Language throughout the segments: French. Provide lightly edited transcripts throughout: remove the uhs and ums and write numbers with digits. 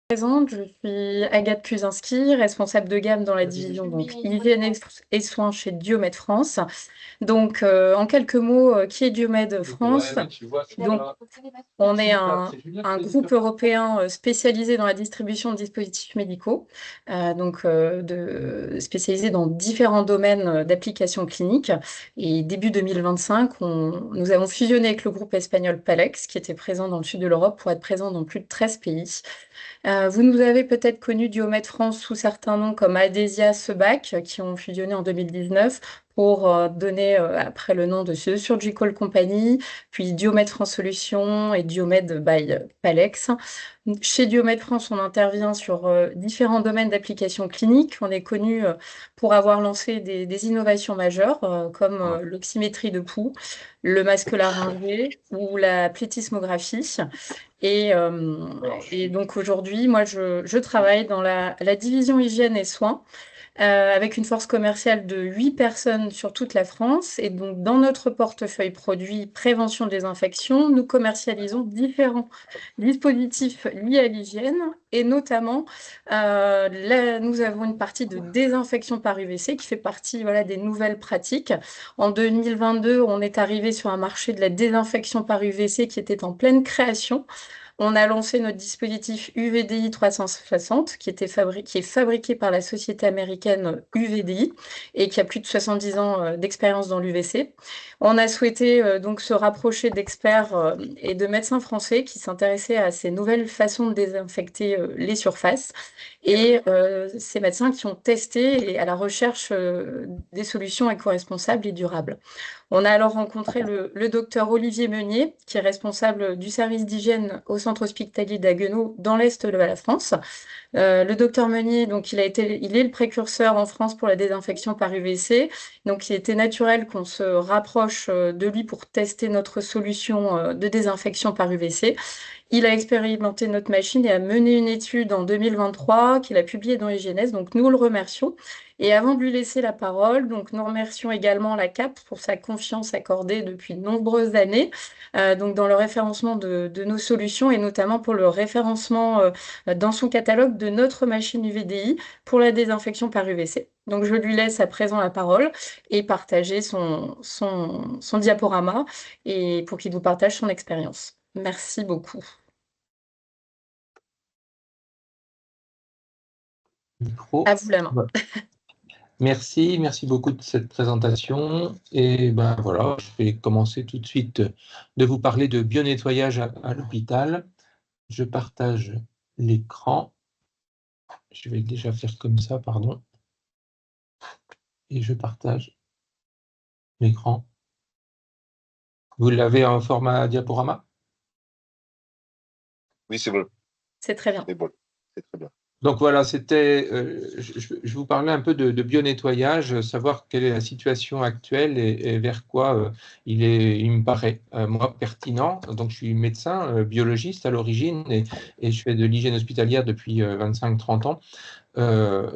Présente, je suis Agathe Kuzinski, responsable de gamme dans la division donc hygiène et soins chez Diomed France. Donc, en quelques mots, qui est Diomed France? Donc, on est un groupe européen spécialisé dans la distribution de dispositifs médicaux, spécialisé dans différents domaines d'application clinique. Et début 2025, nous avons fusionné avec le groupe espagnol Palex, qui était présent dans le sud de l'Europe, pour être présent dans plus de 13 pays. Vous nous avez peut-être connu Diomed France sous certains noms comme Adhesia, Sebac, qui ont fusionné en 2019 pour donner après le nom de The Surgical Company, puis Diomed France Solutions et Diomed by Palex. Chez Diomed France, on intervient sur différents domaines d'application clinique. On est connu pour avoir lancé des innovations majeures comme l'oxymétrie de pouls, le masque laryngé ou la plétismographie. Et donc aujourd'hui, moi, je travaille dans la division hygiène et soins avec une force commerciale de 8 personnes sur toute la France. Et donc, dans notre portefeuille produit prévention des infections, nous commercialisons différents dispositifs liés à l'hygiène. Et notamment, nous avons une partie de désinfection par UVC qui fait partie voilà, des nouvelles pratiques. En 2022, on est arrivé sur un marché de la désinfection par UVC qui était en pleine création. On a lancé notre dispositif UVDI 360 qui est fabriqué par la société américaine UVDI et qui a plus de 70 ans d'expérience dans l'UVC. On a souhaité donc se rapprocher d'experts et de médecins français qui s'intéressaient à ces nouvelles façons de désinfecter les surfaces et ces médecins qui ont testé et à la recherche des solutions éco-responsables et durables. On a alors rencontré le docteur Olivier Meunier, qui est responsable du service d'hygiène au centre hospitalier d'Haguenau dans l'Est de la France. Le docteur Meunier, donc, il est le précurseur en France pour la désinfection par UVC. Donc, il était naturel qu'on se rapproche de lui pour tester notre solution de désinfection par UVC. Il a expérimenté notre machine et a mené une étude en 2023 qu'il a publiée dans Hygiène. Donc, nous le remercions. Et avant de lui laisser la parole, donc, nous remercions également la CAP pour sa confiance accordée depuis de nombreuses années donc dans le référencement de nos solutions et notamment pour le référencement dans son catalogue de notre machine UVDI pour la désinfection par UVC. Donc, je lui laisse à présent la parole et partager son diaporama et pour qu'il vous partage son expérience. Merci beaucoup. Micro. À vous la main. Merci, merci beaucoup de cette présentation. Et ben voilà, je vais commencer tout de suite de vous parler de bionettoyage à l'hôpital. Je partage l'écran. Je vais déjà faire comme ça, pardon. Et je partage l'écran. Vous l'avez en format diaporama? Oui, c'est bon. C'est très bien. C'est bon, c'est très bien. Donc voilà, c'était, je vous parlais un peu de bionettoyage, savoir quelle est la situation actuelle et vers quoi il me paraît, moi, pertinent. Donc je suis médecin, biologiste à l'origine et je fais de l'hygiène hospitalière depuis 25-30 ans.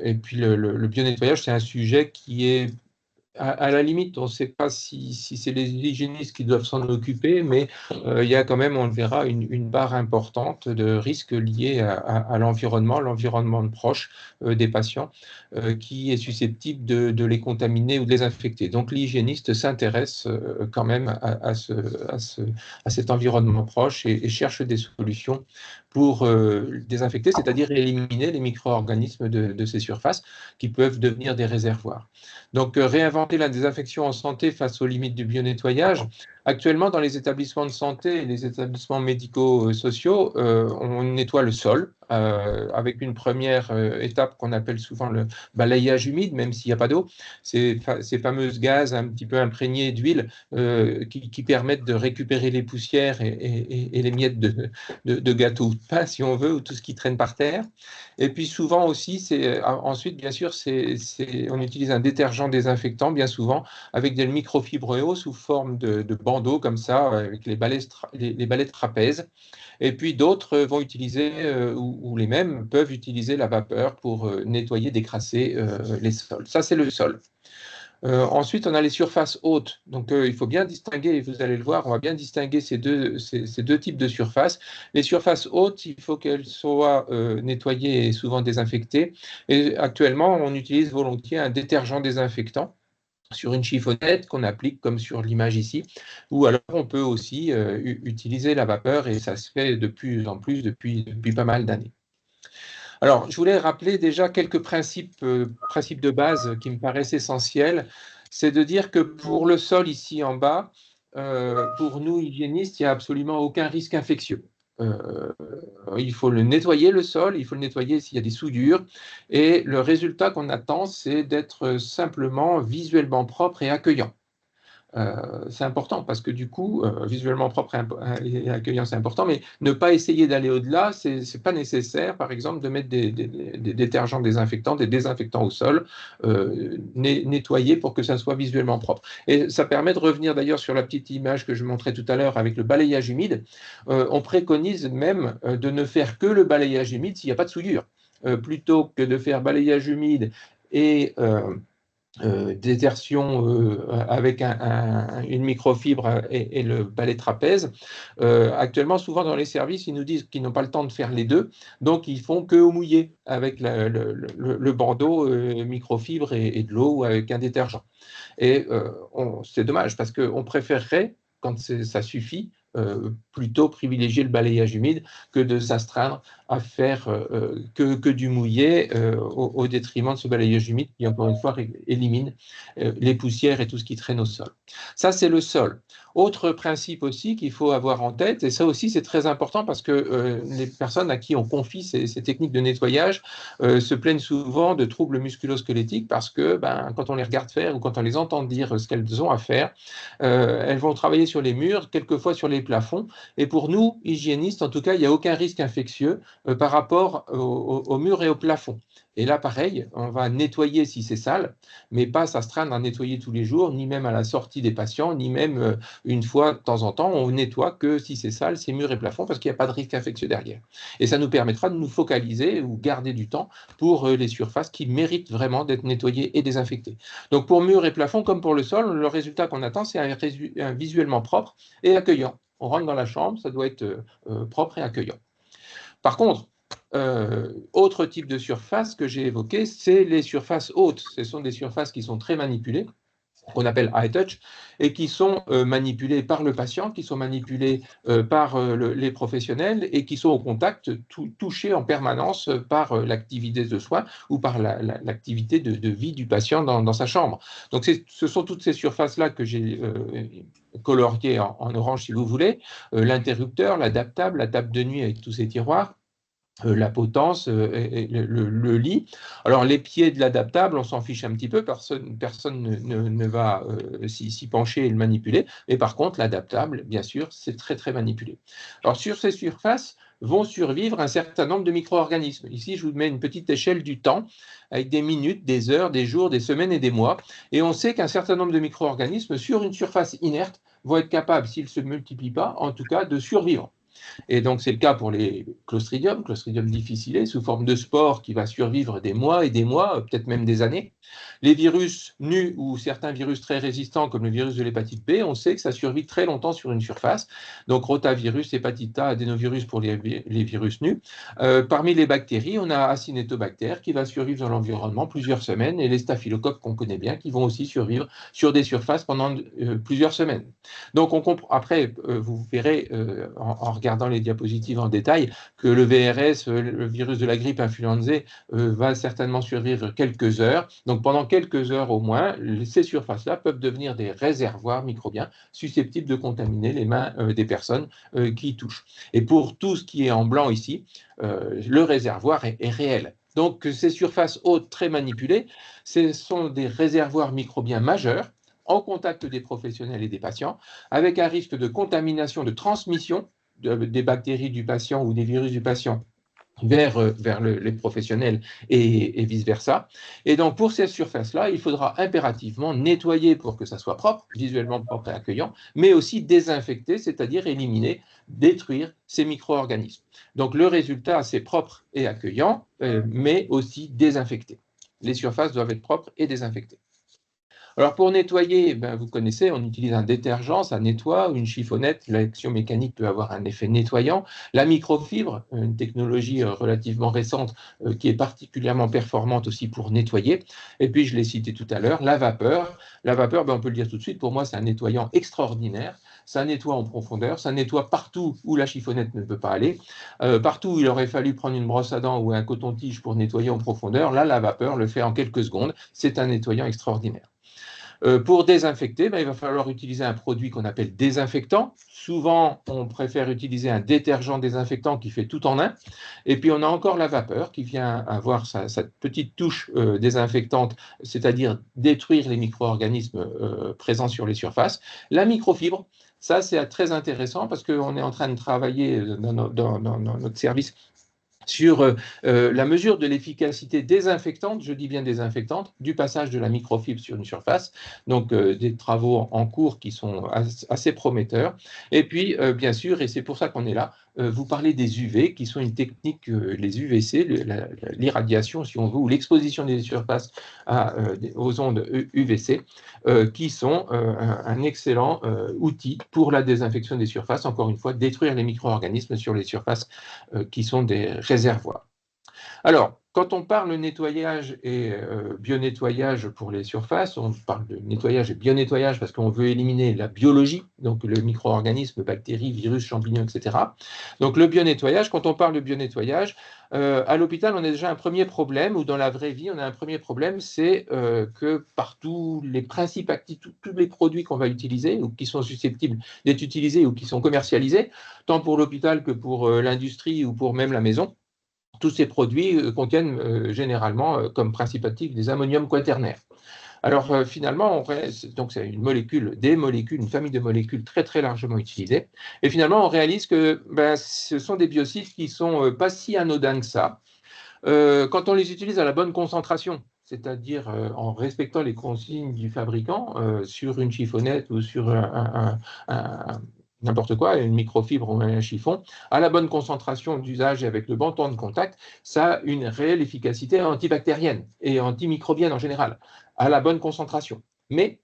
Et puis le bionettoyage, c'est un sujet qui est à la limite, on ne sait pas si c'est les hygiénistes qui doivent s'en occuper, mais il y a quand même, on le verra, une barre importante de risques liés à l'environnement proche des patients, qui est susceptible de les contaminer ou de les infecter. Donc l'hygiéniste s'intéresse quand même à cet environnement proche et cherche des solutions pour désinfecter, c'est-à-dire éliminer les micro-organismes de ces surfaces qui peuvent devenir des réservoirs. Donc, réinventer la désinfection en santé face aux limites du bionettoyage. Actuellement, dans les établissements de santé et les établissements médico-sociaux, on nettoie le sol avec une première étape qu'on appelle souvent le balayage humide, même s'il n'y a pas d'eau. Ces fameuses gaz un petit peu imprégnés d'huile qui permettent de récupérer les poussières et les miettes de gâteau ou de pain, si on veut, ou tout ce qui traîne par terre. Et puis souvent aussi, ensuite, bien sûr, on utilise un détergent désinfectant, bien souvent, avec des microfibres EO sous forme de bandeaux, comme ça, avec les balais de trapèze. Et puis d'autres vont utiliser, ou les mêmes, peuvent utiliser la vapeur pour nettoyer, décrasser les sols. Ça, c'est le sol. Ensuite, on a les surfaces hautes. Donc, il faut bien distinguer, vous allez le voir, on va bien distinguer ces deux types de surfaces. Les surfaces hautes, il faut qu'elles soient nettoyées et souvent désinfectées. Et actuellement, on utilise volontiers un détergent désinfectant sur une chiffonnette qu'on applique comme sur l'image ici, ou alors on peut aussi utiliser la vapeur et ça se fait de plus en plus depuis pas mal d'années. Alors, je voulais rappeler déjà quelques principes de base qui me paraissent essentiels. C'est de dire que pour le sol ici en bas, pour nous hygiénistes, il n'y a absolument aucun risque infectieux. Euh, il faut le nettoyer le sol, il faut le nettoyer s'il y a des souillures. Et le résultat qu'on attend, c'est d'être simplement visuellement propre et accueillant. C'est important parce que du coup, visuellement propre et accueillant, c'est important, mais ne pas essayer d'aller au-delà, c'est pas nécessaire, par exemple, de mettre des détergents désinfectants, des désinfectants au sol, nettoyer pour que ça soit visuellement propre. Et ça permet de revenir d'ailleurs sur la petite image que je montrais tout à l'heure avec le balayage humide. On préconise même de ne faire que le balayage humide s'il n'y a pas de souillure, plutôt que de faire balayage humide et désertion avec une microfibre et le balai trapèze. Actuellement, souvent dans les services, ils nous disent qu'ils n'ont pas le temps de faire les deux, donc ils font que au mouillé avec le bandeau microfibre et de l'eau ou avec un détergent. Et c'est dommage parce qu'on préférerait, quand ça suffit, plutôt privilégier le balayage humide que de s'astreindre à faire que du mouillé au détriment de ce balayage humide qui, encore une fois, élimine les poussières et tout ce qui traîne au sol. Ça, c'est le sol. Autre principe aussi qu'il faut avoir en tête, et ça aussi c'est très important parce que les personnes à qui on confie ces techniques de nettoyage se plaignent souvent de troubles musculosquelettiques parce que quand on les regarde faire ou quand on les entend dire ce qu'elles ont à faire, elles vont travailler sur les murs, quelquefois sur les plafonds. Et pour nous, hygiénistes, en tout cas, il n'y a aucun risque infectieux par rapport aux murs et aux plafonds. Et là, pareil, on va nettoyer si c'est sale, mais pas s'astreindre à nettoyer tous les jours, ni même à la sortie des patients, ni même une fois de temps en temps. On nettoie que si c'est sale, c'est murs et plafonds, parce qu'il n'y a pas de risque infectieux derrière. Et ça nous permettra de nous focaliser ou garder du temps pour les surfaces qui méritent vraiment d'être nettoyées et désinfectées. Donc pour murs et plafonds, comme pour le sol, le résultat qu'on attend, c'est un visuellement propre et accueillant. On rentre dans la chambre, ça doit être propre et accueillant. Par contre, autre type de surface que j'ai évoqué, c'est les surfaces hautes. Ce sont des surfaces qui sont très manipulées, qu'on appelle high touch, et qui sont manipulées par le patient, qui sont manipulées par les professionnels et qui sont au contact, touchées en permanence par l'activité de soins ou par l'activité de vie du patient dans sa chambre. Donc ce sont toutes ces surfaces-là que j'ai coloriées en orange si vous voulez, l'interrupteur, l'adaptable, la table de nuit avec tous ces tiroirs, la potence et le lit. Alors, les pieds de l'adaptable, on s'en fiche un petit peu, personne ne va s'y pencher et le manipuler. Mais par contre, l'adaptable, bien sûr, c'est très, très manipulé. Alors, sur ces surfaces vont survivre un certain nombre de micro-organismes. Ici, je vous mets une petite échelle du temps avec des minutes, des heures, des jours, des semaines et des mois. Et on sait qu'un certain nombre de micro-organismes sur une surface inerte vont être capables, s'ils ne se multiplient pas, en tout cas, de survivre. Et donc, c'est le cas pour les Clostridium difficile, sous forme de spore qui va survivre des mois et des mois, peut-être même des années. Les virus nus ou certains virus très résistants, comme le virus de l'hépatite B, on sait que ça survit très longtemps sur une surface. Donc, rotavirus, hépatite A, adénovirus pour les virus nus. Parmi les bactéries, on a Acinetobacter qui va survivre dans l'environnement plusieurs semaines et les staphylocoques qu'on connaît bien qui vont aussi survivre sur des surfaces pendant plusieurs semaines. Donc, on comprend. Après, vous verrez en regardant les diapositives en détail que le VRS, le virus de la grippe influenzae, va certainement survivre quelques heures. Donc, pendant quelques heures au moins, ces surfaces-là peuvent devenir des réservoirs microbiens susceptibles de contaminer les mains des personnes qui y touchent. Et pour tout ce qui est en blanc ici, le réservoir est réel. Donc, ces surfaces hautes très manipulées, ce sont des réservoirs microbiens majeurs en contact des professionnels et des patients, avec un risque de contamination, de transmission des bactéries du patient ou des virus du patient vers les professionnels et vice-versa. Et donc, pour ces surfaces-là, il faudra impérativement nettoyer pour que ça soit propre, visuellement propre et accueillant, mais aussi désinfecter, c'est-à-dire éliminer, détruire ces micro-organismes. Donc, le résultat, c'est propre et accueillant, mais aussi désinfecté. Les surfaces doivent être propres et désinfectées. Alors pour nettoyer, ben, vous connaissez, on utilise un détergent, ça nettoie, une chiffonnette, l'action mécanique peut avoir un effet nettoyant. La microfibre, une technologie relativement récente qui est particulièrement performante aussi pour nettoyer. Et puis je l'ai cité tout à l'heure, la vapeur. La vapeur, ben, on peut le dire tout de suite, pour moi c'est un nettoyant extraordinaire. Ça nettoie en profondeur, ça nettoie partout où la chiffonnette ne peut pas aller. Partout où il aurait fallu prendre une brosse à dents ou un coton-tige pour nettoyer en profondeur, là la vapeur le fait en quelques secondes. C'est un nettoyant extraordinaire. Pour désinfecter, ben, il va falloir utiliser un produit qu'on appelle désinfectant. Souvent, on préfère utiliser un détergent désinfectant qui fait tout en un. Et puis, on a encore la vapeur qui vient avoir sa petite touche désinfectante, c'est-à-dire détruire les micro-organismes présents sur les surfaces. La microfibre, ça, c'est très intéressant parce qu'on est en train de travailler dans notre service sur la mesure de l'efficacité désinfectante, je dis bien désinfectante, du passage de la microfibre sur une surface. Donc, des travaux en cours qui sont assez prometteurs. Et puis, bien sûr, et c'est pour ça qu'on est là, vous parlez des UV, qui sont une technique, les UVC, l'irradiation, si on veut, ou l'exposition des surfaces aux ondes UVC, qui sont un excellent outil pour la désinfection des surfaces. Encore une fois, détruire les micro-organismes sur les surfaces qui sont des réservoirs. Alors, quand on parle de nettoyage et bio-nettoyage pour les surfaces, on parle de nettoyage et bio-nettoyage parce qu'on veut éliminer la biologie, donc le micro-organisme, bactéries, virus, champignons, etc. Donc le bio-nettoyage, quand on parle de bio-nettoyage, à l'hôpital, on a déjà un premier problème, ou dans la vraie vie, on a un premier problème, c'est que partout les principes actifs, tous les produits qu'on va utiliser ou qui sont susceptibles d'être utilisés ou qui sont commercialisés, tant pour l'hôpital que pour l'industrie ou pour même la maison, tous ces produits contiennent généralement comme principe actif des ammonium quaternaire. Alors finalement, donc c'est une molécule, des molécules, une famille de molécules très très largement utilisées. Et finalement, on réalise que ben, ce sont des biocides qui sont pas si anodins que ça. Quand on les utilise à la bonne concentration, c'est-à-dire en respectant les consignes du fabricant sur une chiffonnette ou sur n'importe quoi, une microfibre ou un chiffon, à la bonne concentration d'usage et avec le bon temps de contact, ça a une réelle efficacité antibactérienne et antimicrobienne en général, à la bonne concentration. Mais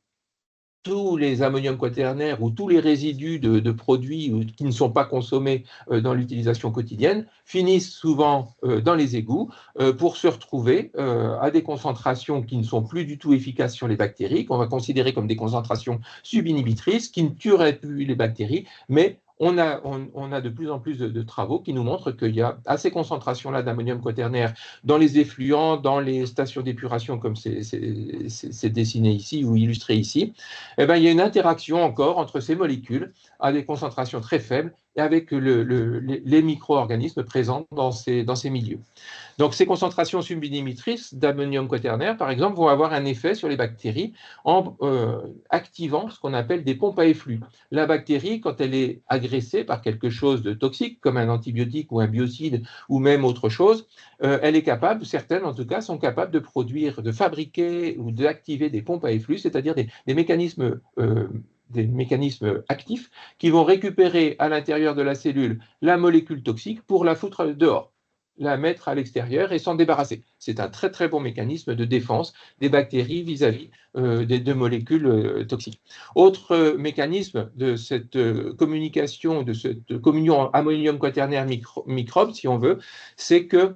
tous les ammonium quaternaires ou tous les résidus de produits qui ne sont pas consommés dans l'utilisation quotidienne finissent souvent dans les égouts pour se retrouver à des concentrations qui ne sont plus du tout efficaces sur les bactéries, qu'on va considérer comme des concentrations subinhibitrices, qui ne tueraient plus les bactéries, mais on a de plus en plus de travaux qui nous montrent qu'il y a à ces concentrations-là d'ammonium quaternaire dans les effluents, dans les stations d'épuration, comme c'est dessiné ici ou illustré ici, eh ben, il y a une interaction encore entre ces molécules à des concentrations très faibles et avec les micro-organismes présents dans ces milieux. Donc, ces concentrations subinhibitrices d'ammonium quaternaire, par exemple, vont avoir un effet sur les bactéries en activant ce qu'on appelle des pompes à efflux. La bactérie, quand elle est agressée par quelque chose de toxique, comme un antibiotique ou un biocide ou même autre chose, elle est capable, certaines en tout cas, sont capables de produire, de fabriquer ou d'activer des pompes à efflux, c'est-à-dire des mécanismes actifs qui vont récupérer à l'intérieur de la cellule la molécule toxique pour la foutre dehors, la mettre à l'extérieur et s'en débarrasser. C'est un très très bon mécanisme de défense des bactéries vis-à-vis des deux molécules toxiques. Autre mécanisme de cette communication, de cette communion ammonium quaternaire microbe, si on veut, c'est que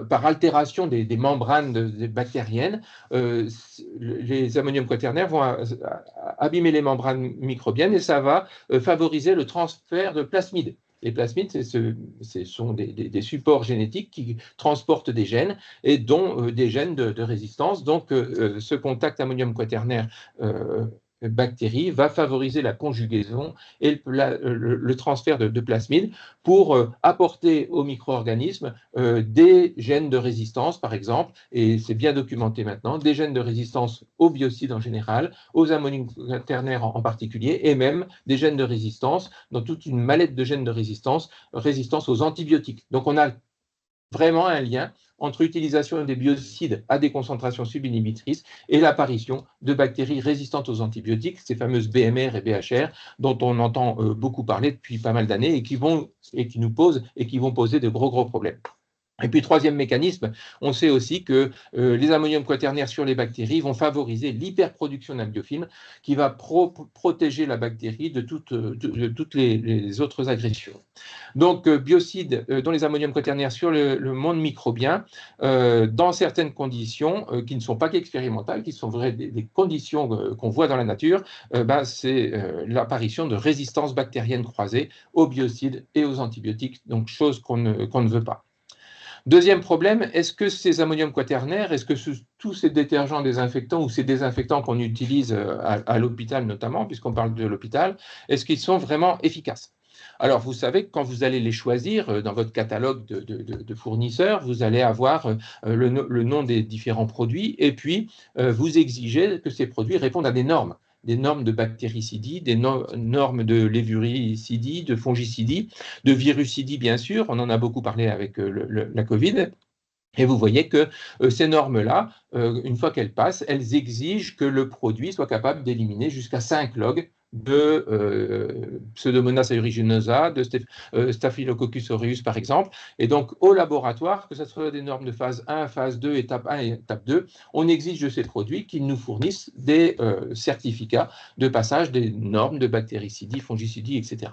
par altération des membranes bactériennes, les ammonium quaternaires vont abîmer les membranes microbiennes et ça va favoriser le transfert de plasmides. Les plasmides, ce sont des supports génétiques qui transportent des gènes et dont des gènes de résistance. Donc, ce contact ammonium quaternaire bactérie va favoriser la conjugaison et le transfert de plasmides pour apporter aux micro-organismes des gènes de résistance, par exemple, et c'est bien documenté maintenant, des gènes de résistance aux biocides en général, aux ammonium quaternaires en particulier, et même des gènes de résistance dans toute une mallette de gènes de résistance aux antibiotiques. Donc on a vraiment un lien entre l'utilisation des biocides à des concentrations subinhibitrices et l'apparition de bactéries résistantes aux antibiotiques, ces fameuses BMR et BHR, dont on entend beaucoup parler depuis pas mal d'années et qui nous posent et qui vont poser de gros problèmes. Et puis, troisième mécanisme, on sait aussi que les ammoniums quaternaires sur les bactéries vont favoriser l'hyperproduction d'un biofilm qui va protéger la bactérie de toutes les autres agressions. Donc, biocides dans les ammoniums quaternaires sur le monde microbien, dans certaines conditions qui ne sont pas qu'expérimentales, qui sont des conditions qu'on voit dans la nature, c'est l'apparition de résistances bactériennes croisées aux biocides et aux antibiotiques, donc chose qu'on ne veut pas. Deuxième problème, est-ce que ces ammoniums quaternaires, est-ce que tous ces détergents désinfectants ou ces désinfectants qu'on utilise à l'hôpital notamment, puisqu'on parle de l'hôpital, est-ce qu'ils sont vraiment efficaces? Alors, vous savez que quand vous allez les choisir dans votre catalogue de fournisseurs, vous allez avoir le nom des différents produits et puis vous exigez que ces produits répondent à des normes de bactéricidie, des normes de lévuricidie, de fongicidie, de virucidie, bien sûr. On en a beaucoup parlé avec la Covid. Et vous voyez que ces normes-là, une fois qu'elles passent, elles exigent que le produit soit capable d'éliminer jusqu'à 5 logs de Pseudomonas aeruginosa, de Staphylococcus aureus par exemple. Et donc au laboratoire, que ce soit des normes de phase 1, phase 2, étape 1 et étape 2, on exige de ces produits qu'ils nous fournissent des certificats de passage des normes de bactéricidie, fongicidie, etc.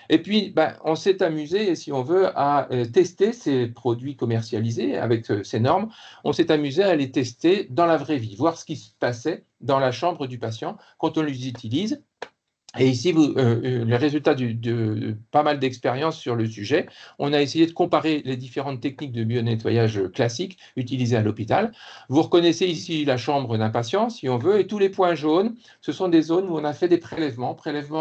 Et puis, on s'est amusé, si on veut, à tester ces produits commercialisés avec ces normes. On s'est amusé à les tester dans la vraie vie, voir ce qui se passait dans la chambre du patient quand on les utilise. Et ici, les résultats de pas mal d'expériences sur le sujet. On a essayé de comparer les différentes techniques de bionettoyage classiques utilisées à l'hôpital. Vous reconnaissez ici la chambre d'un patient, si on veut, et tous les points jaunes, ce sont des zones où on a fait des prélèvements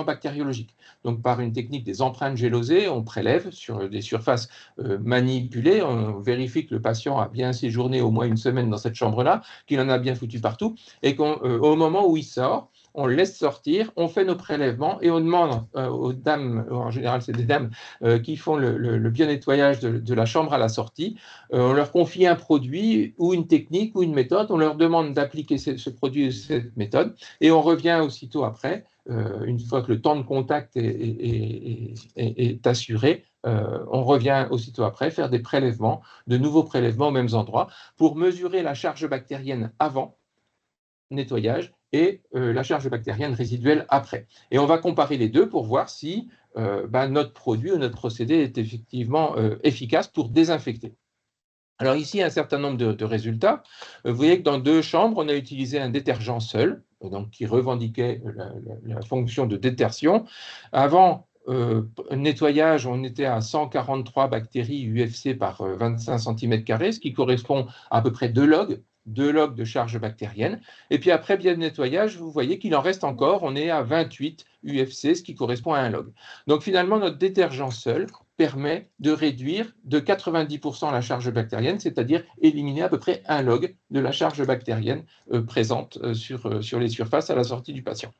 bactériologiques. Donc, par une technique des empreintes gélosées, on prélève sur des surfaces manipulées, on vérifie que le patient a bien séjourné au moins une semaine dans cette chambre-là, qu'il en a bien foutu partout, et qu'au moment où il sort, on le laisse sortir, on fait nos prélèvements et on demande aux dames, en général c'est des dames qui font le bio-nettoyage de la chambre à la sortie, on leur confie un produit ou une technique ou une méthode, on leur demande d'appliquer ce produit ou cette méthode et on revient aussitôt après, une fois que le temps de contact est assuré, on revient aussitôt après faire des prélèvements, de nouveaux prélèvements aux mêmes endroits pour mesurer la charge bactérienne avant nettoyage et la charge bactérienne résiduelle après. Et on va comparer les deux pour voir si notre produit ou notre procédé est effectivement efficace pour désinfecter. Alors ici, un certain nombre de résultats. Vous voyez que dans 2 chambres, on a utilisé un détergent seul, donc qui revendiquait la fonction de détertion. Avant nettoyage, on était à 143 bactéries UFC par 25 cm², ce qui correspond à peu près 2 logs. 2 logs de charge bactérienne. Et puis après bien nettoyage, vous voyez qu'il en reste encore, on est à 28 UFC, ce qui correspond à 1 log. Donc finalement, notre détergent seul permet de réduire de 90% la charge bactérienne, c'est-à-dire éliminer à peu près 1 log de la charge bactérienne présente sur les surfaces à la sortie du patient.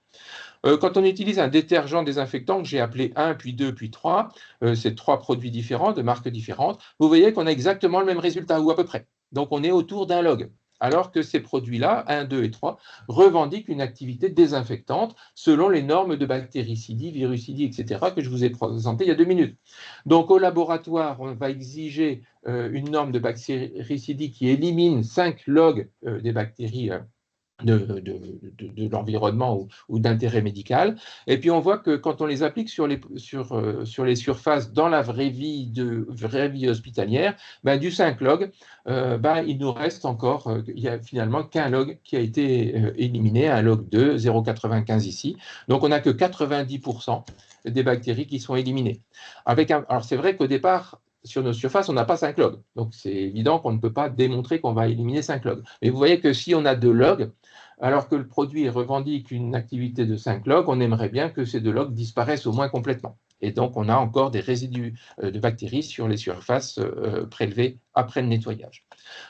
Quand on utilise un détergent désinfectant que j'ai appelé 1, puis 2, puis 3, c'est 3 produits différents, de marques différentes, vous voyez qu'on a exactement le même résultat, ou à peu près. Donc on est autour d'1 log. Alors que ces produits-là, 1, 2 et 3, revendiquent une activité désinfectante selon les normes de bactéricidie, virucidie, etc., que je vous ai présentées il y a 2 minutes. Donc au laboratoire, on va exiger une norme de bactéricidie qui élimine 5 logs des bactéries de l'environnement ou d'intérêt médical. Et puis on voit que quand on les applique sur les surfaces dans la vraie vie hospitalière, du 5 log, il nous reste encore, il n'y a finalement qu'un log qui a été éliminé, un log 2, 0,95 ici. Donc on n'a que 90% des bactéries qui sont éliminées. Alors c'est vrai qu'au départ, sur nos surfaces, on n'a pas 5 logs. Donc, c'est évident qu'on ne peut pas démontrer qu'on va éliminer 5 logs. Mais vous voyez que si on a 2 logs, alors que le produit revendique une activité de 5 logs, on aimerait bien que ces 2 logs disparaissent au moins complètement. Et donc, on a encore des résidus de bactéries sur les surfaces prélevées après le nettoyage.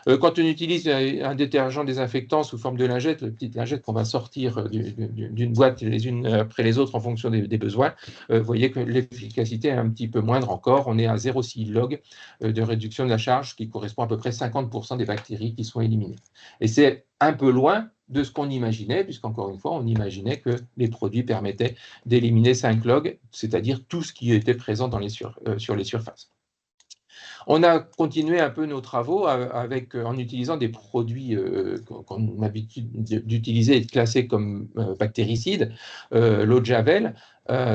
Quand on utilise un détergent désinfectant sous forme de lingette, la petite lingette qu'on va sortir d'une boîte les unes après les autres en fonction des besoins, vous voyez que l'efficacité est un petit peu moindre encore. On est à 0,6 log de réduction de la charge, qui correspond à peu près 50% des bactéries qui sont éliminées. Et c'est un peu loin de ce qu'on imaginait, puisqu'encore une fois, on imaginait que les produits permettaient d'éliminer 5 logs, c'est-à-dire tout ce qui était présent sur les surfaces. On a continué un peu nos travaux en utilisant des produits qu'on a l'habitude d'utiliser et de classer comme bactéricides, l'eau de Javel.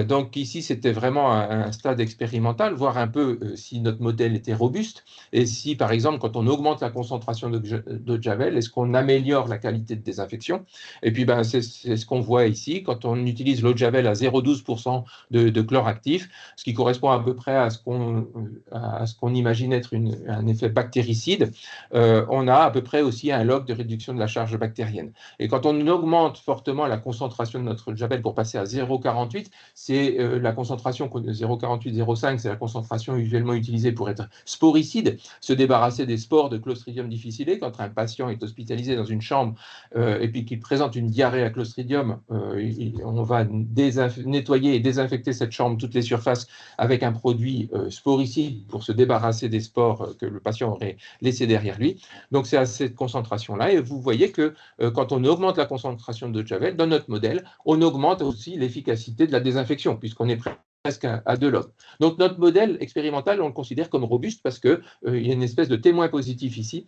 Donc ici, c'était vraiment un stade expérimental, voir un peu si notre modèle était robuste et si, par exemple, quand on augmente la concentration d'eau de Javel, est-ce qu'on améliore la qualité de désinfection? Et puis, ben, c'est ce qu'on voit ici. Quand on utilise l'eau de Javel à 0,12% de chlore actif, ce qui correspond à peu près à ce qu'on imagine être un effet bactéricide, on a à peu près aussi un log de réduction de la charge bactérienne. Et quand on augmente fortement la concentration de notre Javel pour passer à 0,48, c'est la concentration 0,48-0,5, c'est la concentration usuellement utilisée pour être sporicide, se débarrasser des spores de Clostridium difficile. Quand un patient est hospitalisé dans une chambre et puis qu'il présente une diarrhée à Clostridium, on va nettoyer et désinfecter cette chambre, toutes les surfaces, avec un produit sporicide pour se débarrasser des spores que le patient aurait laissés derrière lui. Donc c'est à cette concentration-là. Et vous voyez que quand on augmente la concentration de Javel, dans notre modèle, on augmente aussi l'efficacité de la désinfection, puisqu'on est presque à 2 logs. Donc notre modèle expérimental, on le considère comme robuste parce qu'il y a une espèce de témoin positif ici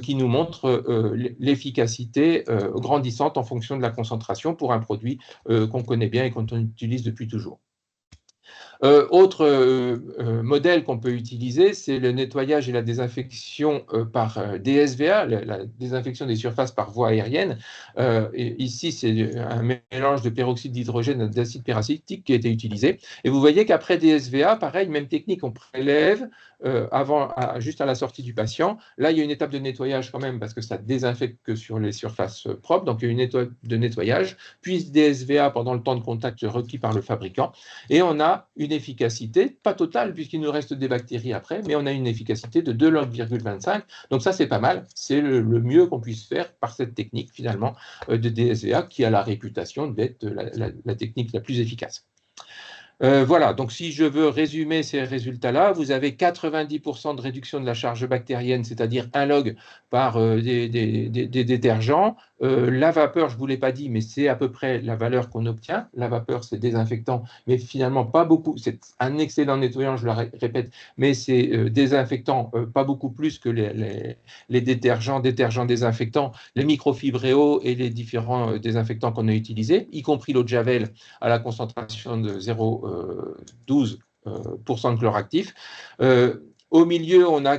qui nous montre l'efficacité grandissante en fonction de la concentration pour un produit qu'on connaît bien et qu'on utilise depuis toujours. Autre modèle qu'on peut utiliser, c'est le nettoyage et la désinfection par DSVA, la désinfection des surfaces par voie aérienne. Ici, c'est un mélange de peroxyde d'hydrogène et d'acide peracetique qui a été utilisé. Et vous voyez qu'après DSVA, pareil, même technique, on prélève juste à la sortie du patient. Là, il y a une étape de nettoyage quand même parce que ça désinfecte que sur les surfaces propres. Donc, il y a une étape de nettoyage, puis DSVA pendant le temps de contact requis par le fabricant. Et on a une efficacité, pas totale puisqu'il nous reste des bactéries après, mais on a une efficacité de 2 log,25. Donc ça, c'est pas mal. C'est le mieux qu'on puisse faire par cette technique finalement de DSVA qui a la réputation d'être la technique la plus efficace. Voilà, donc si je veux résumer ces résultats-là, vous avez 90% de réduction de la charge bactérienne, c'est-à-dire 1 log par des détergents. La vapeur, je ne vous l'ai pas dit, mais c'est à peu près la valeur qu'on obtient. La vapeur, c'est désinfectant, mais finalement pas beaucoup. C'est un excellent nettoyant, je le répète, mais c'est désinfectant, pas beaucoup plus que les détergents désinfectants, les microfibréaux et les différents désinfectants qu'on a utilisés, y compris l'eau de Javel à la concentration de 0,12% de chlore actif. Au milieu, on a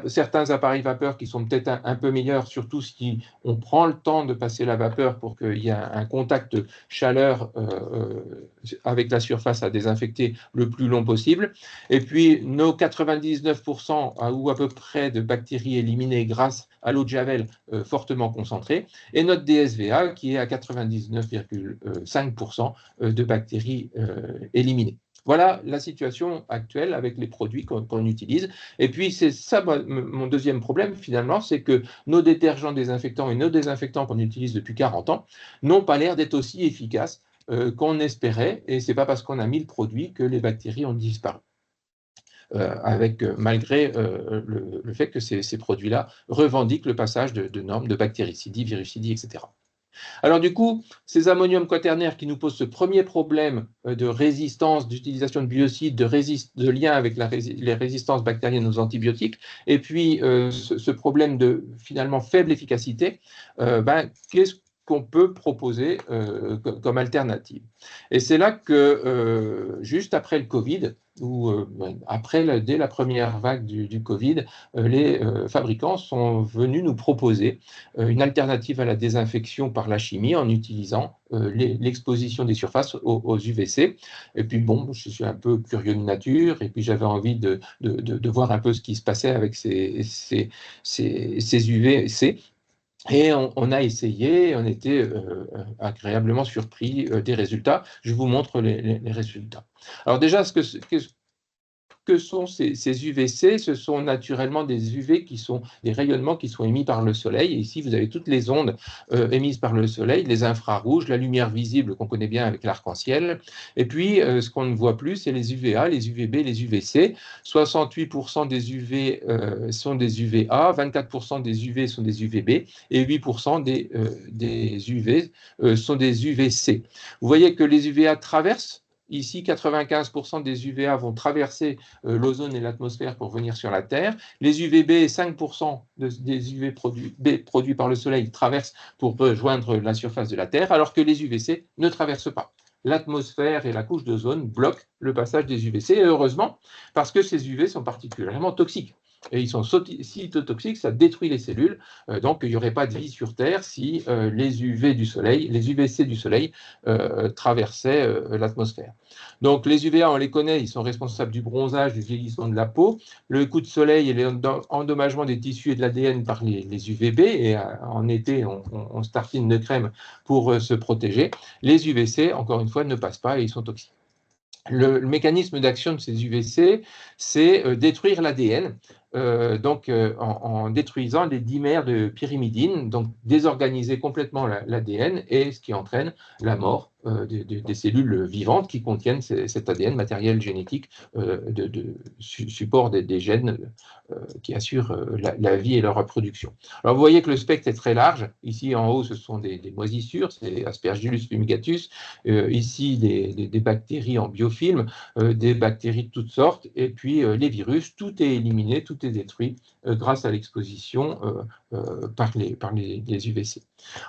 certains appareils vapeur qui sont peut-être un peu meilleurs, surtout si on prend le temps de passer la vapeur pour qu'il y ait un contact chaleur avec la surface à désinfecter le plus long possible. Et puis, nos 99% ou à peu près de bactéries éliminées grâce à l'eau de Javel fortement concentrée, et notre DSVA qui est à 99,5% de bactéries éliminées. Voilà la situation actuelle avec les produits qu'on utilise. Et puis, c'est ça mon deuxième problème, finalement, c'est que nos détergents désinfectants et nos désinfectants qu'on utilise depuis 40 ans n'ont pas l'air d'être aussi efficaces qu'on espérait. Et ce n'est pas parce qu'on a mis le produit que les bactéries ont disparu. Malgré le fait que ces produits-là revendiquent le passage de normes de bactéricidie, virucidie, etc. Alors du coup, ces ammoniums quaternaires qui nous posent ce premier problème de résistance, d'utilisation de biocides, de lien avec les résistances bactériennes aux antibiotiques, et puis ce problème de finalement faible efficacité, qu'est-ce qu'on peut proposer comme alternative? Et c'est là que, juste après le Covid, ou dès la première vague du Covid, les fabricants sont venus nous proposer une alternative à la désinfection par la chimie en utilisant l'exposition des surfaces aux UVC. Et puis bon, je suis un peu curieux de nature et puis j'avais envie de voir un peu ce qui se passait avec ces UVC. Et on a essayé, on était agréablement surpris des résultats. Je vous montre les résultats. Alors déjà, que sont ces UVC? Ce sont naturellement des UV qui sont des rayonnements qui sont émis par le soleil. Et ici, vous avez toutes les ondes émises par le soleil, les infrarouges, la lumière visible qu'on connaît bien avec l'arc-en-ciel. Et puis, ce qu'on ne voit plus, c'est les UVA, les UVB, les UVC. 68% des UV sont des UVA, 24% des UV sont des UVB et 8% des UV sont des UVC. Vous voyez que les UVA traversent Ici, 95% des UVA vont traverser l'ozone et l'atmosphère pour venir sur la Terre. Les UVB, 5% des UV produits par le Soleil traversent pour rejoindre la surface de la Terre, alors que les UVC ne traversent pas. L'atmosphère et la couche d'ozone bloquent le passage des UVC, et heureusement, parce que ces UV sont particulièrement toxiques. Et ils sont cytotoxiques, ça détruit les cellules. Donc, il n'y aurait pas de vie sur Terre si les UV du Soleil, les UVC du Soleil traversaient l'atmosphère. Donc, les UVA, on les connaît, ils sont responsables du bronzage, du vieillissement de la peau, le coup de soleil et l'endommagement des tissus et de l'ADN par les UVB. Et en été, on se tartine de crème pour se protéger. Les UVC, encore une fois, ne passent pas et ils sont toxiques. Le mécanisme d'action de ces UVC, c'est détruire l'ADN, en détruisant les dimères de pyrimidine, donc désorganiser complètement l'ADN, et ce qui entraîne la mort des cellules vivantes qui contiennent cet ADN, matériel génétique, support des gènes qui assurent la vie et leur reproduction. Alors vous voyez que le spectre est très large. Ici en haut, ce sont des moisissures, c'est Aspergillus fumigatus. Ici, des bactéries en biofilm, des bactéries de toutes sortes, et puis les virus, tout est éliminé, tout est détruit grâce à l'exposition par les UVC.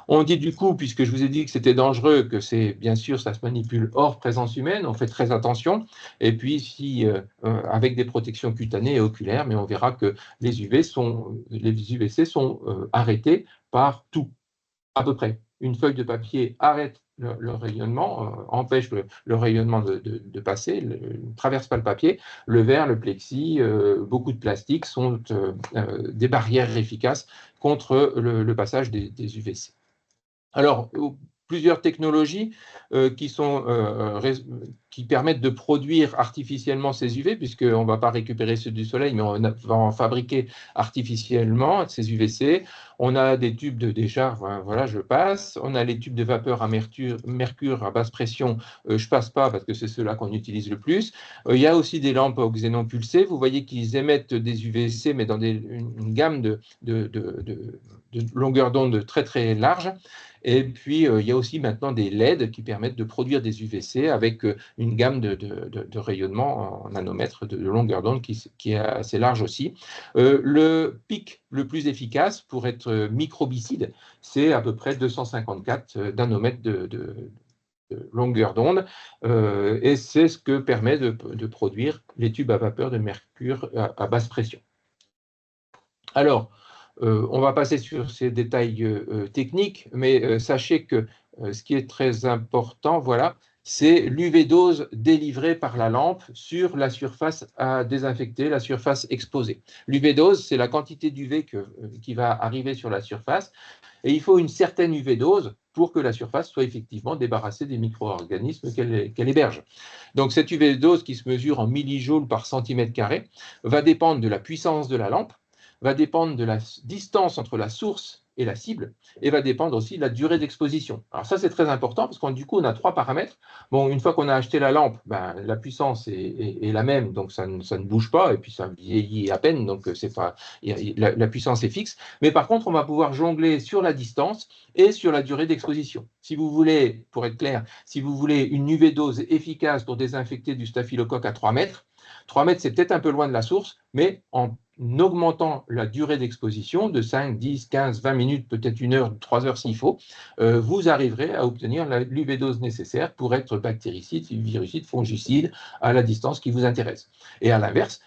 On dit du coup, puisque je vous ai dit que c'était dangereux, que c'est bien sûr, ça se manipule hors présence humaine, on fait très attention, et puis avec des protections cutanées et oculaires, mais on verra que les UVC sont arrêtés par tout, à peu près. Une feuille de papier arrête le rayonnement, empêche le rayonnement de passer, ne traverse pas le papier. Le verre, le plexi, beaucoup de plastique sont des barrières efficaces contre le passage des UVC. Alors, plusieurs technologies qui permettent de produire artificiellement ces UV, puisqu'on ne va pas récupérer ceux du soleil, mais on va en fabriquer artificiellement ces UVC. On a des tubes de décharge, voilà, je passe. On a les tubes de vapeur à mercure à basse pression, je passe pas parce que c'est ceux-là qu'on utilise le plus. Il y a aussi des lampes au xénon pulsé. Vous voyez qu'ils émettent des UVC, mais dans une gamme de longueur d'onde très très large. Et puis, il y a aussi maintenant des LED qui permettent de produire des UVC avec une gamme de rayonnement en nanomètres de longueur d'onde qui est assez large aussi. Le pic le plus efficace pour être microbicide, c'est à peu près 254 nanomètres de longueur d'onde, et c'est ce que permet de produire les tubes à vapeur de mercure à basse pression. Alors, on va passer sur ces détails techniques, mais sachez que ce qui est très important, voilà, c'est l'UV-dose délivrée par la lampe sur la surface à désinfecter, la surface exposée. L'UV-dose, c'est la quantité d'UV qui va arriver sur la surface, et il faut une certaine UV-dose pour que la surface soit effectivement débarrassée des micro-organismes qu'elle héberge. Donc cette UV-dose qui se mesure en millijoules par centimètre carré va dépendre de la puissance de la lampe, va dépendre de la distance entre la source et la cible, et va dépendre aussi de la durée d'exposition. Alors ça, c'est très important, parce qu'on du coup, on a 3 paramètres. Bon, une fois qu'on a acheté la lampe, la puissance est la même, donc ça ne bouge pas, et puis ça vieillit à peine, donc c'est pas, la puissance est fixe. Mais par contre, on va pouvoir jongler sur la distance et sur la durée d'exposition. Si vous voulez, pour être clair, si vous voulez une UV-dose efficace pour désinfecter du staphylocoque à 3 mètres, 3 mètres, c'est peut-être un peu loin de la source, mais en augmentant la durée d'exposition de 5, 10, 15, 20 minutes, peut-être 1 heure, 3 heures s'il faut, vous arriverez à obtenir l'UV-dose nécessaire pour être bactéricide, virucide, fongicide à la distance qui vous intéresse. Et à l'inverse,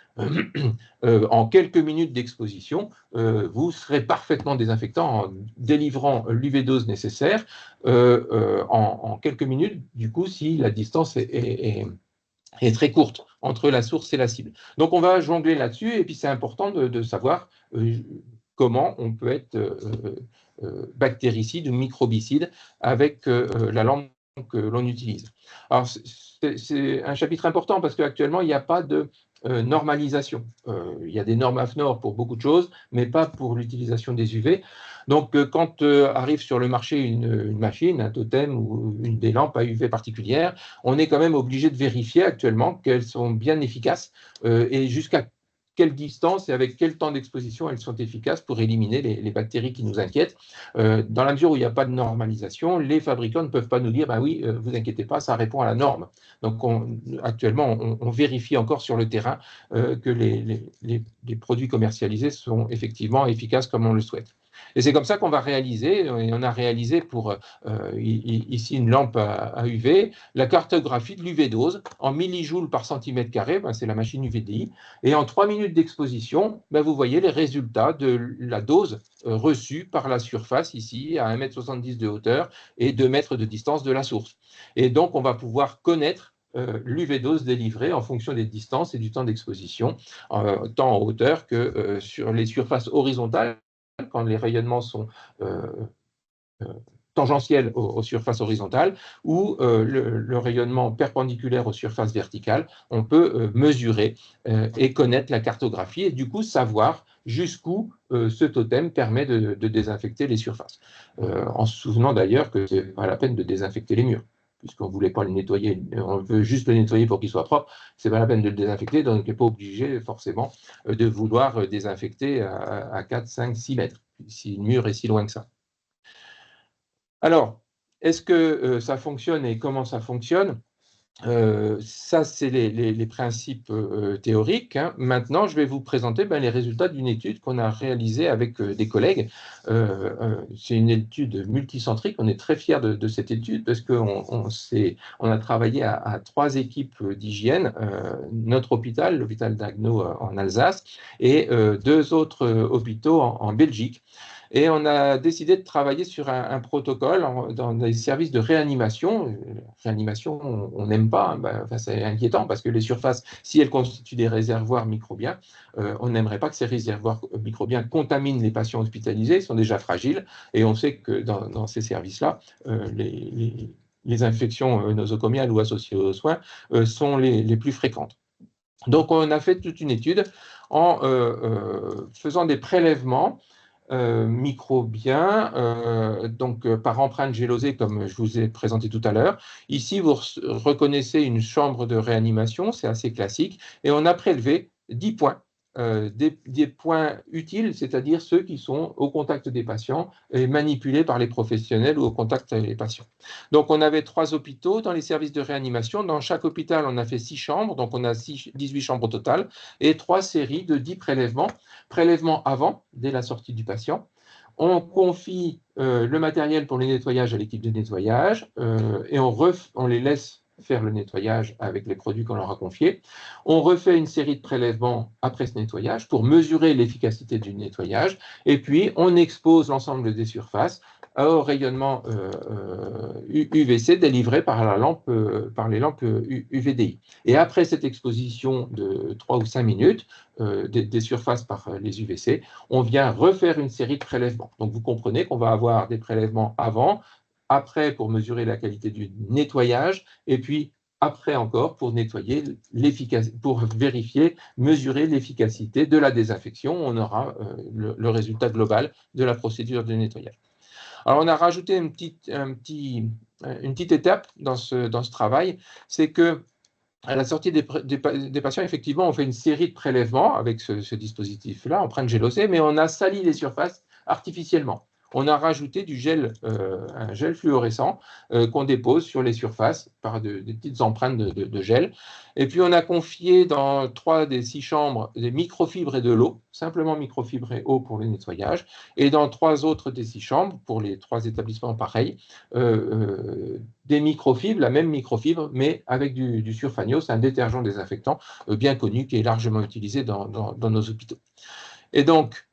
en quelques minutes d'exposition, vous serez parfaitement désinfectant en délivrant l'UV-dose nécessaire en quelques minutes, du coup, si la distance est très courte entre la source et la cible. Donc on va jongler là-dessus, et puis c'est important de savoir comment on peut être bactéricide ou microbicide avec la lampe que l'on utilise. Alors c'est un chapitre important parce qu'actuellement il n'y a pas de normalisation. Il y a des normes AFNOR pour beaucoup de choses, mais pas pour l'utilisation des UV. Donc, quand arrive sur le marché une machine, un totem ou des lampes à UV particulières, on est quand même obligé de vérifier actuellement qu'elles sont bien efficaces et jusqu'à quelle distance et avec quel temps d'exposition elles sont efficaces pour éliminer les bactéries qui nous inquiètent. Dans la mesure où il n'y a pas de normalisation, les fabricants ne peuvent pas nous dire bah oui, vous inquiétez pas, ça répond à la norme. Donc actuellement, on vérifie encore sur le terrain que les produits commercialisés sont effectivement efficaces comme on le souhaite. Et c'est comme ça qu'on va réaliser, et on a réalisé pour ici une lampe à UV, la cartographie de l'UV-dose en millijoules par centimètre carré, ben c'est la machine UVDI, et en 3 minutes d'exposition, ben vous voyez les résultats de la dose reçue par la surface ici à 1,70 m de hauteur et 2 mètres de distance de la source. Et donc on va pouvoir connaître l'UV-dose délivrée en fonction des distances et du temps d'exposition, tant en hauteur que sur les surfaces horizontales, quand les rayonnements sont tangentiels aux surfaces horizontales, ou le rayonnement perpendiculaire aux surfaces verticales, on peut mesurer et connaître la cartographie et du coup savoir jusqu'où ce totem permet de désinfecter les surfaces. En se souvenant d'ailleurs que ce n'est pas la peine de désinfecter les murs, puisqu'on ne voulait pas le nettoyer, on veut juste le nettoyer pour qu'il soit propre, ce n'est pas la peine de le désinfecter, donc on n'est pas obligé forcément de vouloir désinfecter à 4, 5, 6 mètres, si le mur est si loin que ça. Alors, est-ce que ça fonctionne et comment ça fonctionne? Ça, c'est les principes théoriques. Hein. Maintenant, je vais vous présenter les résultats d'une étude qu'on a réalisée avec des collègues. C'est une étude multicentrique. On est très fiers de cette étude parce qu'on a travaillé à 3 équipes d'hygiène, notre hôpital, l'hôpital d'Agno en Alsace, et 2 autres hôpitaux en Belgique. Et on a décidé de travailler sur un protocole dans des services de réanimation. Réanimation, on n'aime pas, hein, c'est inquiétant parce que les surfaces, si elles constituent des réservoirs microbiens, on n'aimerait pas que ces réservoirs microbiens contaminent les patients hospitalisés, ils sont déjà fragiles. Et on sait que dans ces services-là, les infections nosocomiales ou associées aux soins sont les plus fréquentes. Donc, on a fait toute une étude en faisant des prélèvements microbiens, donc par empreinte gélosée, comme je vous ai présenté tout à l'heure. Ici, vous reconnaissez une chambre de réanimation, c'est assez classique, et on a prélevé 10 points. Des points utiles, c'est-à-dire ceux qui sont au contact des patients et manipulés par les professionnels ou au contact des patients. Donc, on avait 3 hôpitaux dans les services de réanimation. Dans chaque hôpital, on a fait 6 chambres, donc on a 18 chambres au total, et 3 séries de 10 prélèvements. Prélèvement avant, dès la sortie du patient. On confie le matériel pour le nettoyage à l'équipe de nettoyage et on les laisse faire le nettoyage avec les produits qu'on leur a confiés. On refait une série de prélèvements après ce nettoyage pour mesurer l'efficacité du nettoyage. Et puis, on expose l'ensemble des surfaces au rayonnement UVC délivré par les lampes UVDI. Et après cette exposition de 3 ou 5 minutes des surfaces par les UVC, on vient refaire une série de prélèvements. Donc, vous comprenez qu'on va avoir des prélèvements avant, après pour mesurer la qualité du nettoyage, et puis après encore pour nettoyer pour vérifier, mesurer l'efficacité de la désinfection. On aura le résultat global de la procédure de nettoyage. Alors, on a rajouté une petite étape dans ce travail, c'est que à la sortie des patients, effectivement, on fait une série de prélèvements avec ce dispositif-là, empreinte gélosée, mais on a sali les surfaces artificiellement. On a rajouté un gel fluorescent qu'on dépose sur les surfaces par des petites empreintes de gel. Et puis, on a confié dans 3 des 6 chambres des microfibres et de l'eau, simplement microfibres et eau pour le nettoyage. Et dans 3 autres des 6 chambres, pour les 3 établissements pareils, des microfibres, la même microfibre, mais avec du Surfagno, c'est un détergent désinfectant bien connu qui est largement utilisé dans nos hôpitaux. Et donc,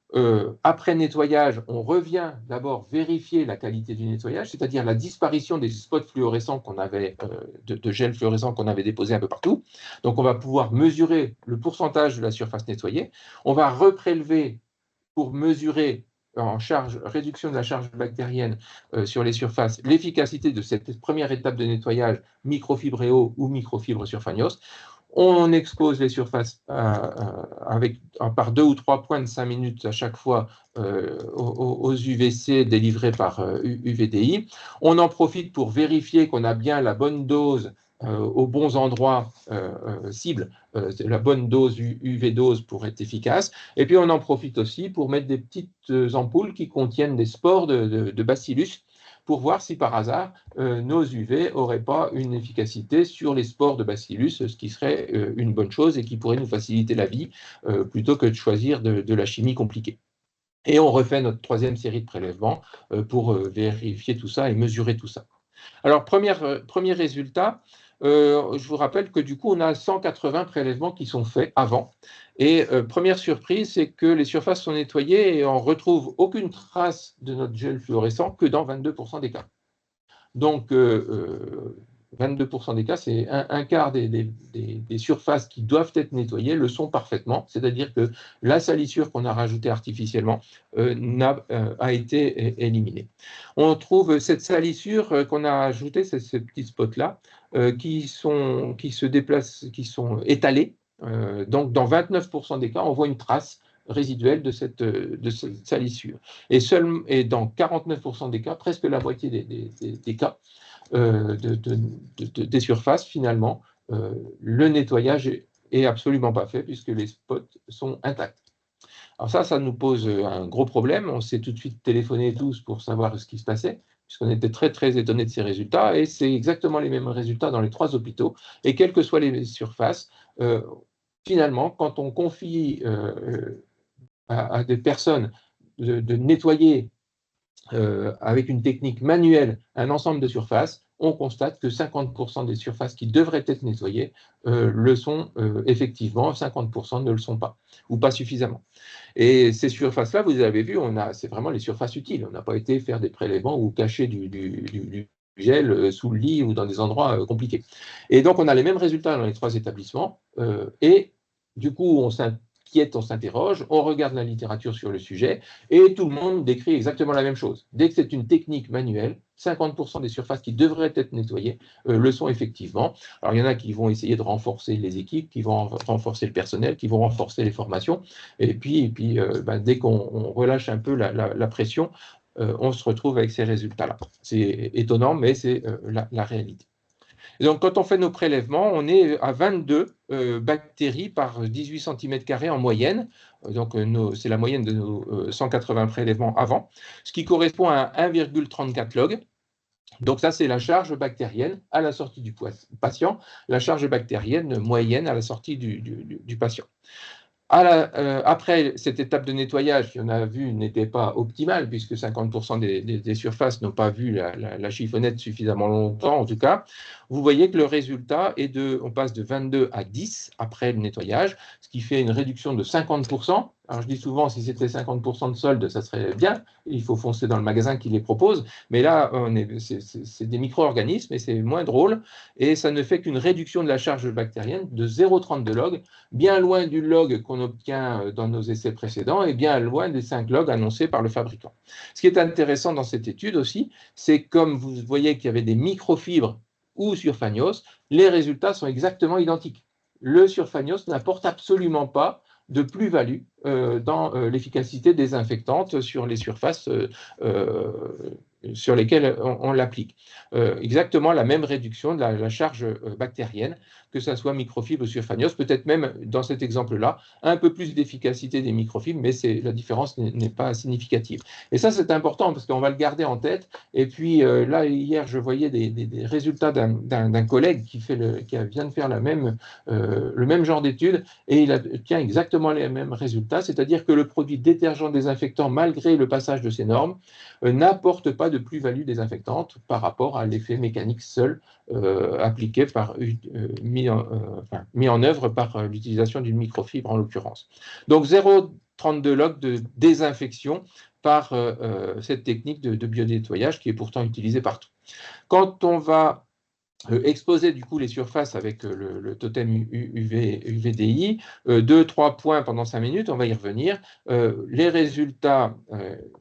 après nettoyage, on revient d'abord vérifier la qualité du nettoyage, c'est-à-dire la disparition des spots fluorescents qu'on avait, de gel fluorescent qu'on avait déposé un peu partout. Donc, on va pouvoir mesurer le pourcentage de la surface nettoyée. On va reprélever pour mesurer en réduction de la charge bactérienne sur les surfaces, l'efficacité de cette première étape de nettoyage microfibre et eau ou microfibre Surfagnos. On expose les surfaces par 2 ou 3 points de 5 minutes à chaque fois aux UVC délivrés par UVDI. On en profite pour vérifier qu'on a bien la bonne dose aux bons endroits cibles, la bonne dose UV dose pour être efficace. Et puis on en profite aussi pour mettre des petites ampoules qui contiennent des spores de bacillus pour voir si par hasard nos UV n'auraient pas une efficacité sur les spores de bacillus, ce qui serait une bonne chose et qui pourrait nous faciliter la vie plutôt que de choisir de la chimie compliquée. Et on refait notre troisième série de prélèvements pour vérifier tout ça et mesurer tout ça. Alors, premier résultat, je vous rappelle que du coup, on a 180 prélèvements qui sont faits avant. Et première surprise, c'est que les surfaces sont nettoyées et on ne retrouve aucune trace de notre gel fluorescent que dans 22% des cas. Donc, 22% des cas, c'est un quart des surfaces qui doivent être nettoyées le sont parfaitement, c'est-à-dire que la salissure qu'on a rajoutée artificiellement a été éliminée. On trouve cette salissure qu'on a ajoutée, ces petits spots-là, qui se déplacent, qui sont étalés. Donc, dans 29% des cas, on voit une trace résiduelle de cette salissure. Et dans 49% des cas, presque la moitié des cas, des surfaces, finalement, le nettoyage est absolument pas fait puisque les spots sont intacts. Alors ça nous pose un gros problème. On s'est tout de suite téléphoné tous pour savoir ce qui se passait, puisqu'on était très, très étonnés de ces résultats. Et c'est exactement les mêmes résultats dans les 3 hôpitaux. Et quelles que soient les surfaces, finalement, quand on confie à des personnes de nettoyer avec une technique manuelle un ensemble de surfaces, on constate que 50% des surfaces qui devraient être nettoyées le sont effectivement, 50% ne le sont pas, ou pas suffisamment. Et ces surfaces-là, vous avez vu, c'est vraiment les surfaces utiles. On n'a pas été faire des prélèvements ou cacher du gel sous le lit ou dans des endroits compliqués. Et donc, on a les mêmes résultats dans les 3 établissements. Et du coup, on s'interroge, on regarde la littérature sur le sujet et tout le monde décrit exactement la même chose. Dès que c'est une technique manuelle, 50% des surfaces qui devraient être nettoyées le sont effectivement. Alors il y en a qui vont essayer de renforcer les équipes, qui vont renforcer le personnel, qui vont renforcer les formations. Et puis dès qu'on relâche un peu la pression, on se retrouve avec ces résultats-là. C'est étonnant, mais c'est la réalité. Et donc, quand on fait nos prélèvements, on est à 22 bactéries par 18 cm² en moyenne. Donc, c'est la moyenne de nos 180 prélèvements avant, ce qui correspond à 1,34 log. Donc, ça, c'est la charge bactérienne à la sortie du patient, la charge bactérienne moyenne à la sortie du patient. Après cette étape de nettoyage, qui on a vu n'était pas optimale, puisque 50% des surfaces n'ont pas vu la chiffonnette suffisamment longtemps, en tout cas, vous voyez que le résultat est on passe de 22 à 10 après le nettoyage, ce qui fait une réduction de 50%. Alors je dis souvent, si c'était 50% de solde, ça serait bien, il faut foncer dans le magasin qui les propose, mais là, c'est des micro-organismes et c'est moins drôle, et ça ne fait qu'une réduction de la charge bactérienne de 0,32 log, bien loin du log qu'on obtient dans nos essais précédents et bien loin des 5 logs annoncés par le fabricant. Ce qui est intéressant dans cette étude aussi, c'est comme vous voyez qu'il y avait des microfibres ou surfagnose, les résultats sont exactement identiques. Le surfagnose n'apporte absolument pas de plus-value dans l'efficacité désinfectante sur les surfaces sur lesquelles on l'applique. Exactement la même réduction de la charge bactérienne, que ce soit microfibre ou surfagnose, peut-être même dans cet exemple-là, un peu plus d'efficacité des microfibres, mais la différence n'est pas significative. Et ça, c'est important parce qu'on va le garder en tête. Et puis là, hier, je voyais des résultats d'un collègue qui vient de faire le même genre d'études et il obtient exactement les mêmes résultats, c'est-à-dire que le produit détergent désinfectant, malgré le passage de ces normes, n'apporte pas de plus-value désinfectante par rapport à l'effet mécanique seul appliqué mis en œuvre par l'utilisation d'une microfibre en l'occurrence. Donc 0,32 log de désinfection par cette technique de biodéttoyage qui est pourtant utilisée partout. Quand on va exposer du coup les surfaces avec le totem UVDI, 2-3 points pendant 5 minutes, on va y revenir. Les résultats,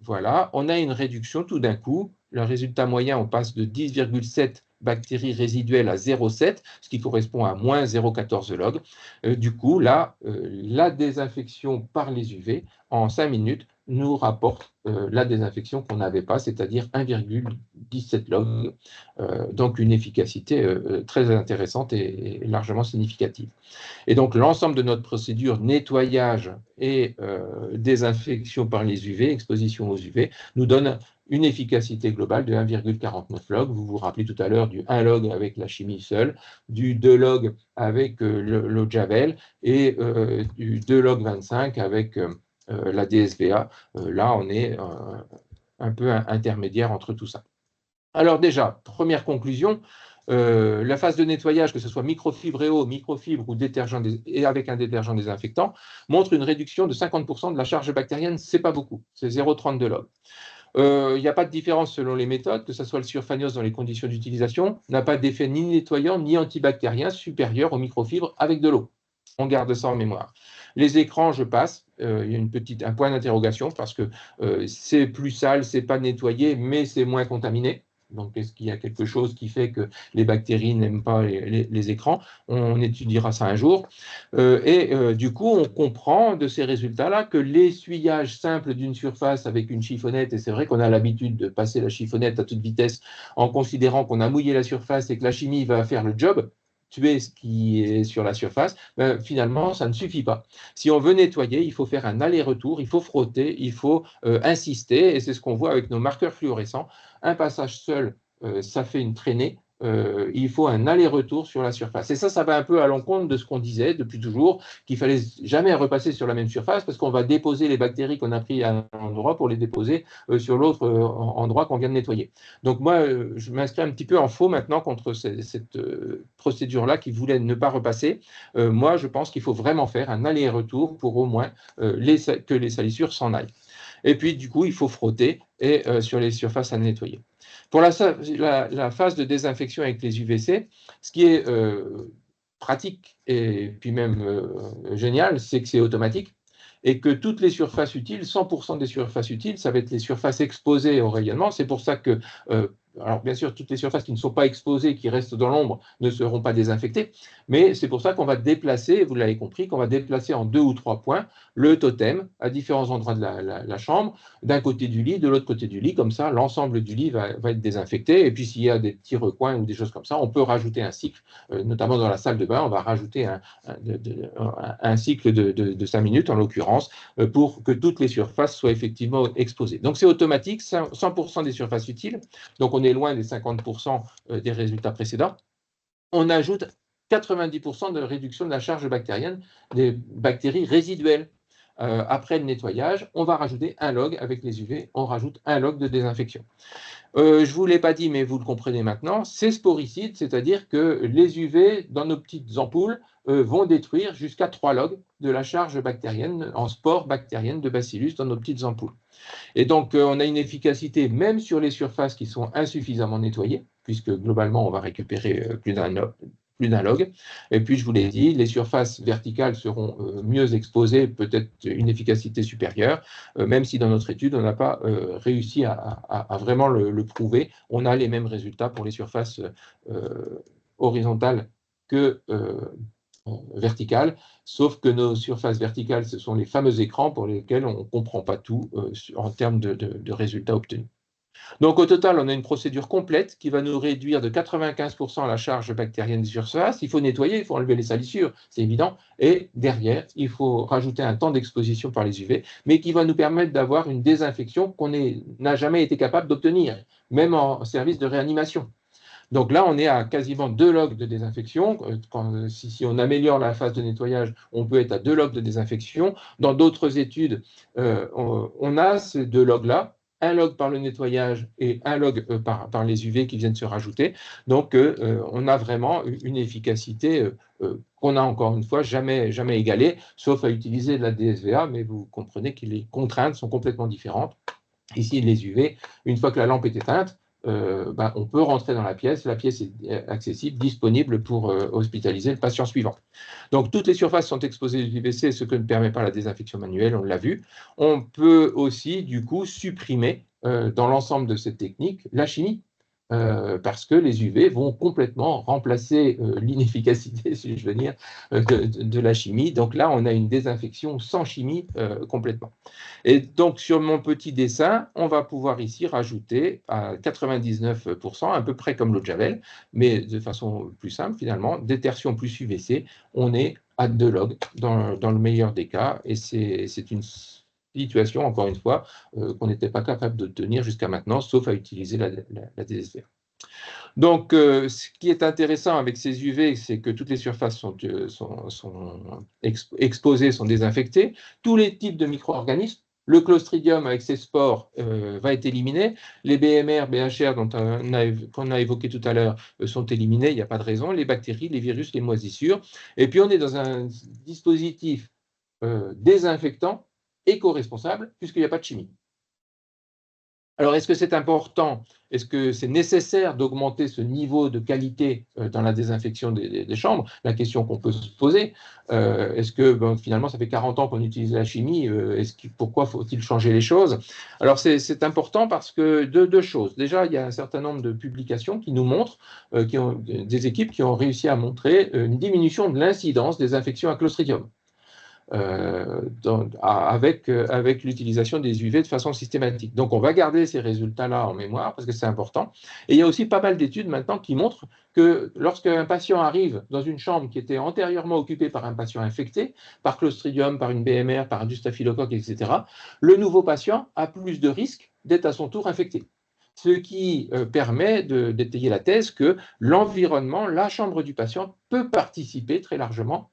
voilà, on a une réduction tout d'un coup. Le résultat moyen, on passe de 10,7 bactéries résiduelles à 0,7, ce qui correspond à moins 0,14 log. Du coup, là, la désinfection par les UV en 5 minutes nous rapporte la désinfection qu'on n'avait pas, c'est-à-dire 1,17 log, donc une efficacité très intéressante et largement significative. Et donc l'ensemble de notre procédure nettoyage et désinfection par les UV, exposition aux UV, nous donne une efficacité globale de 1,49 log. Vous vous rappelez tout à l'heure du 1 log avec la chimie seule, du 2 log avec l'eau de Javel et du 2 log 25 avec la DSVA. Là, on est un peu intermédiaire entre tout ça. Alors déjà, première conclusion, la phase de nettoyage, que ce soit microfibre microfibre ou détergent et avec un détergent désinfectant, montre une réduction de 50% de la charge bactérienne. C'est pas beaucoup, c'est 0,32 log. Il n'y a pas de différence selon les méthodes, que ce soit le surfagnose dans les conditions d'utilisation, n'a pas d'effet ni nettoyant ni antibactérien supérieur aux microfibres avec de l'eau. On garde ça en mémoire. Les écrans, je passe. Il y a un point d'interrogation parce que c'est plus sale, c'est pas nettoyé, mais c'est moins contaminé. Donc, est-ce qu'il y a quelque chose qui fait que les bactéries n'aiment pas les écrans? On étudiera ça un jour. Du coup, on comprend de ces résultats-là que l'essuyage simple d'une surface avec une chiffonnette, et c'est vrai qu'on a l'habitude de passer la chiffonnette à toute vitesse en considérant qu'on a mouillé la surface et que la chimie va faire le job, tuer ce qui est sur la surface, ben, finalement, ça ne suffit pas. Si on veut nettoyer, il faut faire un aller-retour, il faut frotter, il faut insister, et c'est ce qu'on voit avec nos marqueurs fluorescents. Un passage seul, ça fait une traînée. Il faut un aller-retour sur la surface. Et ça va un peu à l'encontre de ce qu'on disait depuis toujours, qu'il fallait jamais repasser sur la même surface parce qu'on va déposer les bactéries qu'on a pris à un endroit pour les déposer sur l'autre endroit qu'on vient de nettoyer. Donc moi, je m'inscris un petit peu en faux maintenant contre cette procédure-là qui voulait ne pas repasser. Moi, je pense qu'il faut vraiment faire un aller-retour pour au moins que les salissures s'en aillent. Et puis, du coup, il faut frotter sur les surfaces à nettoyer. Pour la phase de désinfection avec les UVC, ce qui est pratique et puis même génial, c'est que c'est automatique et que toutes les surfaces utiles, 100% des surfaces utiles, ça va être les surfaces exposées au rayonnement. C'est pour ça que, alors bien sûr, toutes les surfaces qui ne sont pas exposées, qui restent dans l'ombre, ne seront pas désinfectées, mais c'est pour ça qu'on va déplacer, vous l'avez compris, qu'on va déplacer en 2 ou 3 points le totem à différents endroits de la chambre, d'un côté du lit, de l'autre côté du lit, comme ça, l'ensemble du lit va être désinfecté, et puis s'il y a des petits recoins ou des choses comme ça, on peut rajouter un cycle, notamment dans la salle de bain, on va rajouter un cycle de 5 minutes, en l'occurrence, pour que toutes les surfaces soient effectivement exposées. Donc c'est automatique, 100% des surfaces utiles, donc on est loin des 50% des résultats précédents. On ajoute 90% de réduction de la charge bactérienne des bactéries résiduelles. Après le nettoyage, on va rajouter un log avec les UV, on rajoute un log de désinfection. Je ne vous l'ai pas dit, mais vous le comprenez maintenant, c'est sporicide, c'est-à-dire que les UV, dans nos petites ampoules, vont détruire jusqu'à 3 logs de la charge bactérienne en spores bactériennes de bacillus dans nos petites ampoules. Et donc, on a une efficacité même sur les surfaces qui sont insuffisamment nettoyées, puisque globalement, on va récupérer plus d'un log. Et puis, je vous l'ai dit, les surfaces verticales seront mieux exposées, peut-être une efficacité supérieure, même si dans notre étude, on n'a pas réussi à vraiment le prouver. On a les mêmes résultats pour les surfaces horizontales que verticales, sauf que nos surfaces verticales, ce sont les fameux écrans pour lesquels on ne comprend pas tout en termes de résultats obtenus. Donc au total, on a une procédure complète qui va nous réduire de 95% la charge bactérienne des surfaces. Il faut nettoyer, il faut enlever les salissures, c'est évident. Et derrière, il faut rajouter un temps d'exposition par les UV, mais qui va nous permettre d'avoir une désinfection qu'on n'a jamais été capable d'obtenir, même en service de réanimation. Donc là, on est à quasiment 2 logs de désinfection. Si on améliore la phase de nettoyage, on peut être à 2 logs de désinfection. Dans d'autres études, on a ces 2 logs-là, un log par le nettoyage et un log par les UV qui viennent se rajouter. Donc, on a vraiment une efficacité qu'on n'a encore une fois jamais égalée, sauf à utiliser de la DSVA, mais vous comprenez que les contraintes sont complètement différentes. Ici, les UV, une fois que la lampe est éteinte, on peut rentrer dans la pièce est accessible, disponible pour hospitaliser le patient suivant. Donc toutes les surfaces sont exposées aux UVC, ce que ne permet pas la désinfection manuelle, on l'a vu. On peut aussi du coup supprimer dans l'ensemble de cette technique la chimie. parce que les UV vont complètement remplacer l'inefficacité, si je veux dire, de la chimie. Donc là, on a une désinfection sans chimie complètement. Et donc, sur mon petit dessin, on va pouvoir ici rajouter à 99%, à peu près comme l'eau de Javel, mais de façon plus simple finalement, détertion plus UVC, on est à 2 log dans le meilleur des cas, et c'est une situation, encore une fois, qu'on n'était pas capable de tenir jusqu'à maintenant, sauf à utiliser la DSVR. Donc, ce qui est intéressant avec ces UV, c'est que toutes les surfaces sont exposées, sont désinfectées. Tous les types de micro-organismes, le Clostridium avec ses spores va être éliminé. Les BMR, BHR qu'on a évoqué tout à l'heure sont éliminés, il n'y a pas de raison. Les bactéries, les virus, les moisissures. Et puis, on est dans un dispositif désinfectant, éco-responsable, puisqu'il n'y a pas de chimie. Alors, est-ce que c'est important? Est-ce que c'est nécessaire d'augmenter ce niveau de qualité dans la désinfection des chambres? La question qu'on peut se poser. Est-ce que finalement, ça fait 40 ans qu'on utilise la chimie, pourquoi faut-il changer les choses? Alors, c'est important parce que deux choses. Déjà, il y a un certain nombre de publications qui nous montrent, des équipes qui ont réussi à montrer une diminution de l'incidence des infections à Clostridium. Avec l'utilisation des UV de façon systématique. Donc, on va garder ces résultats-là en mémoire parce que c'est important. Et il y a aussi pas mal d'études maintenant qui montrent que lorsqu'un patient arrive dans une chambre qui était antérieurement occupée par un patient infecté, par Clostridium, par une BMR, par du staphylocoque, etc., le nouveau patient a plus de risques d'être à son tour infecté. Ce qui permet d'étayer la thèse que l'environnement, la chambre du patient, peut participer très largement,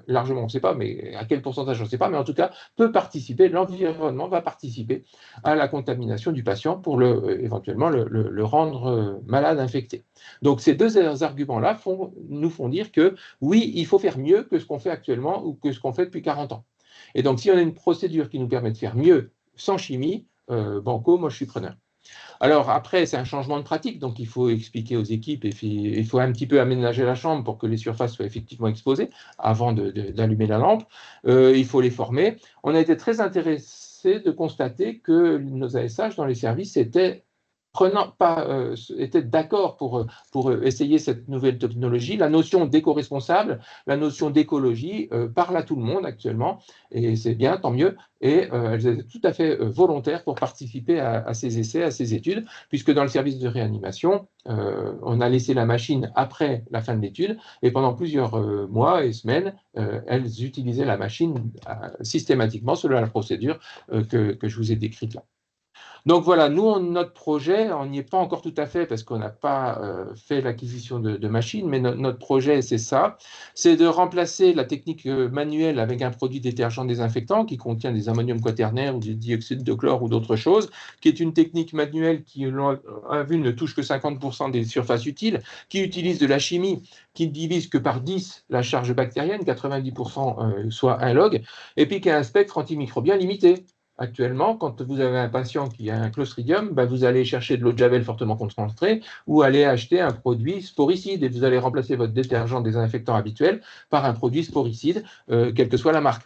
largement on ne sait pas, mais à quel pourcentage on ne sait pas, mais en tout cas peut participer, l'environnement va participer à la contamination du patient pour éventuellement le rendre malade, infecté. Donc ces deux arguments-là nous font dire que oui, il faut faire mieux que ce qu'on fait actuellement ou que ce qu'on fait depuis 40 ans. Et donc si on a une procédure qui nous permet de faire mieux sans chimie, banco, moi je suis preneur. Alors après, c'est un changement de pratique, donc il faut expliquer aux équipes et puis il faut un petit peu aménager la chambre pour que les surfaces soient effectivement exposées avant d'allumer la lampe. Il faut les former. On a été très intéressés de constater que nos ASH dans les services étaient d'accord pour essayer cette nouvelle technologie. La notion d'éco-responsable, la notion d'écologie parle à tout le monde actuellement, et c'est bien, tant mieux. Et elles étaient tout à fait volontaires pour participer à ces essais, à ces études, puisque dans le service de réanimation, on a laissé la machine après la fin de l'étude, et pendant plusieurs mois et semaines, elles utilisaient la machine systématiquement selon la procédure que je vous ai décrite là. Donc voilà, nous, notre projet, on n'y est pas encore tout à fait parce qu'on n'a pas fait l'acquisition de machines, mais notre projet, c'est ça, c'est de remplacer la technique manuelle avec un produit détergent désinfectant qui contient des ammonium quaternaire ou du dioxyde de chlore ou d'autres choses, qui est une technique manuelle qui, à vue, ne touche que 50% des surfaces utiles, qui utilise de la chimie, qui ne divise que par 10 la charge bactérienne, 90% soit 1 log, et puis qui a un spectre antimicrobien limité. Actuellement, quand vous avez un patient qui a un Clostridium, vous allez chercher de l'eau de Javel fortement concentrée ou aller acheter un produit sporicide et vous allez remplacer votre détergent désinfectant habituel par un produit sporicide, quelle que soit la marque.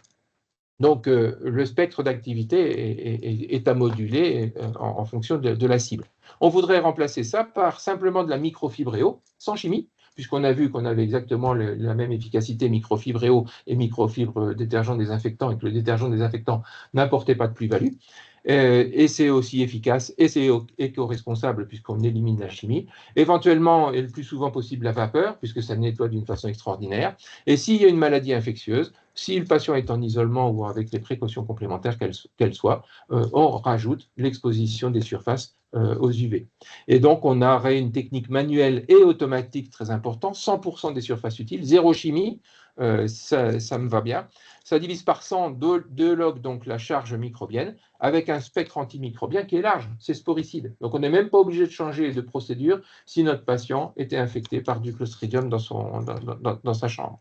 Donc, le spectre d'activité est à moduler en fonction de la cible. On voudrait remplacer ça par simplement de la microfibréo, sans chimie, puisqu'on a vu qu'on avait exactement la même efficacité microfibréo et microfibre détergent désinfectant, et que le détergent désinfectant n'apportait pas de plus-value. Et c'est aussi efficace et c'est éco-responsable puisqu'on élimine la chimie. Éventuellement, et le plus souvent possible, la vapeur, puisque ça nettoie d'une façon extraordinaire. Et s'il y a une maladie infectieuse, si le patient est en isolement ou avec les précautions complémentaires qu'elles soient, on rajoute l'exposition des surfaces aux UV. Et donc, on aurait une technique manuelle et automatique très importante, 100% des surfaces utiles, zéro chimie, ça me va bien. Ça divise par 100 2 log, donc la charge microbienne, avec un spectre antimicrobien qui est large, c'est sporicide. Donc, on n'est même pas obligé de changer de procédure si notre patient était infecté par du Clostridium dans sa chambre.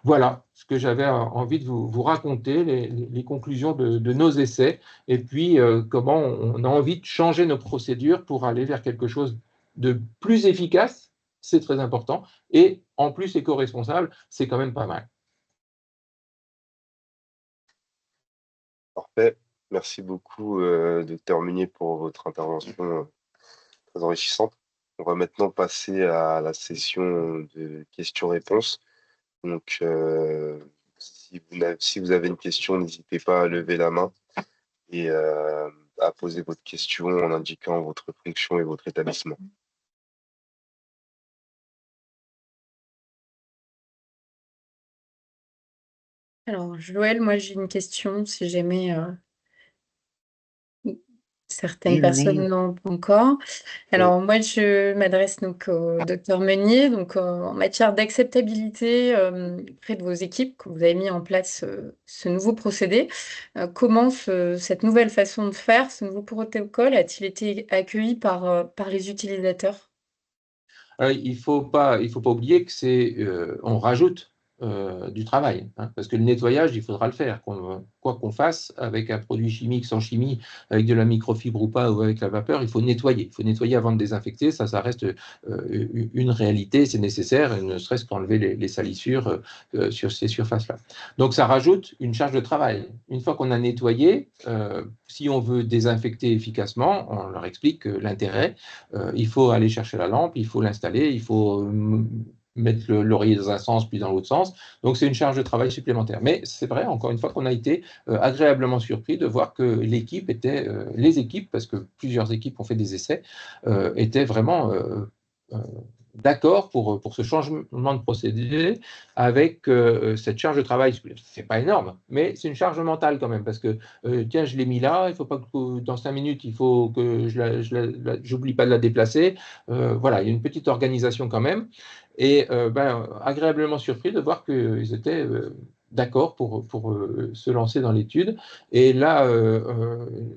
Voilà ce que j'avais envie de vous raconter, les conclusions de nos essais, et puis comment on a envie de changer nos procédures pour aller vers quelque chose de plus efficace, c'est très important, et en plus éco-responsable, c'est quand même pas mal. Parfait. Merci beaucoup, Dr Meunier, pour votre intervention très enrichissante. On va maintenant passer à la session de questions-réponses. Donc, si vous avez une question, n'hésitez pas à lever la main et à poser votre question en indiquant votre fonction et votre établissement. Alors, Joël, moi j'ai une question, si jamais certaines personnes n'ont pas encore. Alors, moi, je m'adresse donc au docteur Meunier, donc en matière d'acceptabilité auprès de vos équipes, que vous avez mis en place ce nouveau procédé. Comment cette nouvelle façon de faire, ce nouveau protocole, a-t-il été accueilli par les utilisateurs? Il ne faut pas oublier que on rajoute du travail, hein, parce que le nettoyage, il faudra le faire, quoi qu'on fasse, avec un produit chimique, sans chimie, avec de la microfibre ou pas, ou avec la vapeur, il faut nettoyer. Il faut nettoyer avant de désinfecter, ça reste une réalité, c'est nécessaire, ne serait-ce qu'enlever les salissures sur ces surfaces-là. Donc ça rajoute une charge de travail. Une fois qu'on a nettoyé, si on veut désinfecter efficacement, on leur explique l'intérêt. Il faut aller chercher la lampe, il faut l'installer, il faut mettre l'oreiller dans un sens puis dans l'autre sens. Donc c'est une charge de travail supplémentaire. Mais c'est vrai, encore une fois, qu'on a été agréablement surpris de voir que l'équipe était, les équipes, parce que plusieurs équipes ont fait des essais, étaient vraiment d'accord pour ce changement de procédé avec cette charge de travail. C'est pas énorme, mais c'est une charge mentale quand même, parce que tiens, je l'ai mis là, il faut pas que dans 5 minutes, il faut que j'oublie pas de la déplacer. Voilà, il y a une petite organisation quand même. Et agréablement surpris de voir qu'ils étaient d'accord pour se lancer dans l'étude. Et là,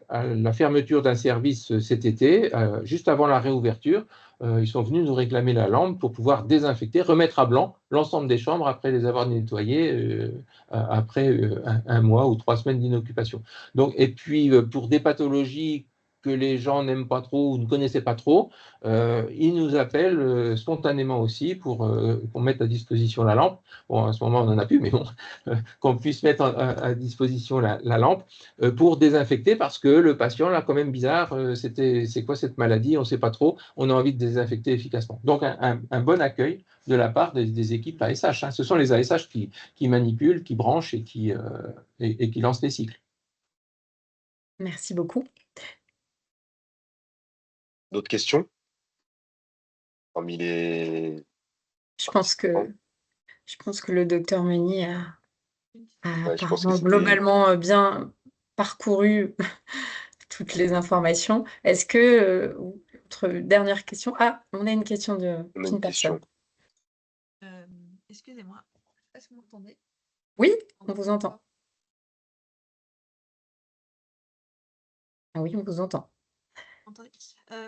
à la fermeture d'un service cet été, juste avant la réouverture, ils sont venus nous réclamer la lampe pour pouvoir désinfecter, remettre à blanc l'ensemble des chambres après les avoir nettoyées après un mois ou 3 semaines d'inoccupation. Donc, et puis, pour des pathologies que les gens n'aiment pas trop ou ne connaissaient pas trop, ils nous appellent spontanément aussi pour qu'on mette à disposition la lampe. Bon, à ce moment, on n'en a plus, mais bon, qu'on puisse mettre à disposition la lampe pour désinfecter, parce que le patient, là, quand même bizarre, c'est quoi cette maladie? On ne sait pas trop, on a envie de désinfecter efficacement. Donc, un bon accueil de la part des équipes ASH. Hein. Ce sont les ASH qui manipulent, qui branchent et qui lancent les cycles. Merci beaucoup. D'autres questions? Parmi les... Je pense que le docteur Meunier a je pense que apparemment c'était globalement bien parcouru toutes les informations. Est-ce que, autre dernière question? Ah, on a une question on a d'une une personne. question. Excusez-moi, est-ce que vous m'entendez? Oui, on vous entend. Ah oui, on vous entend. Entendez?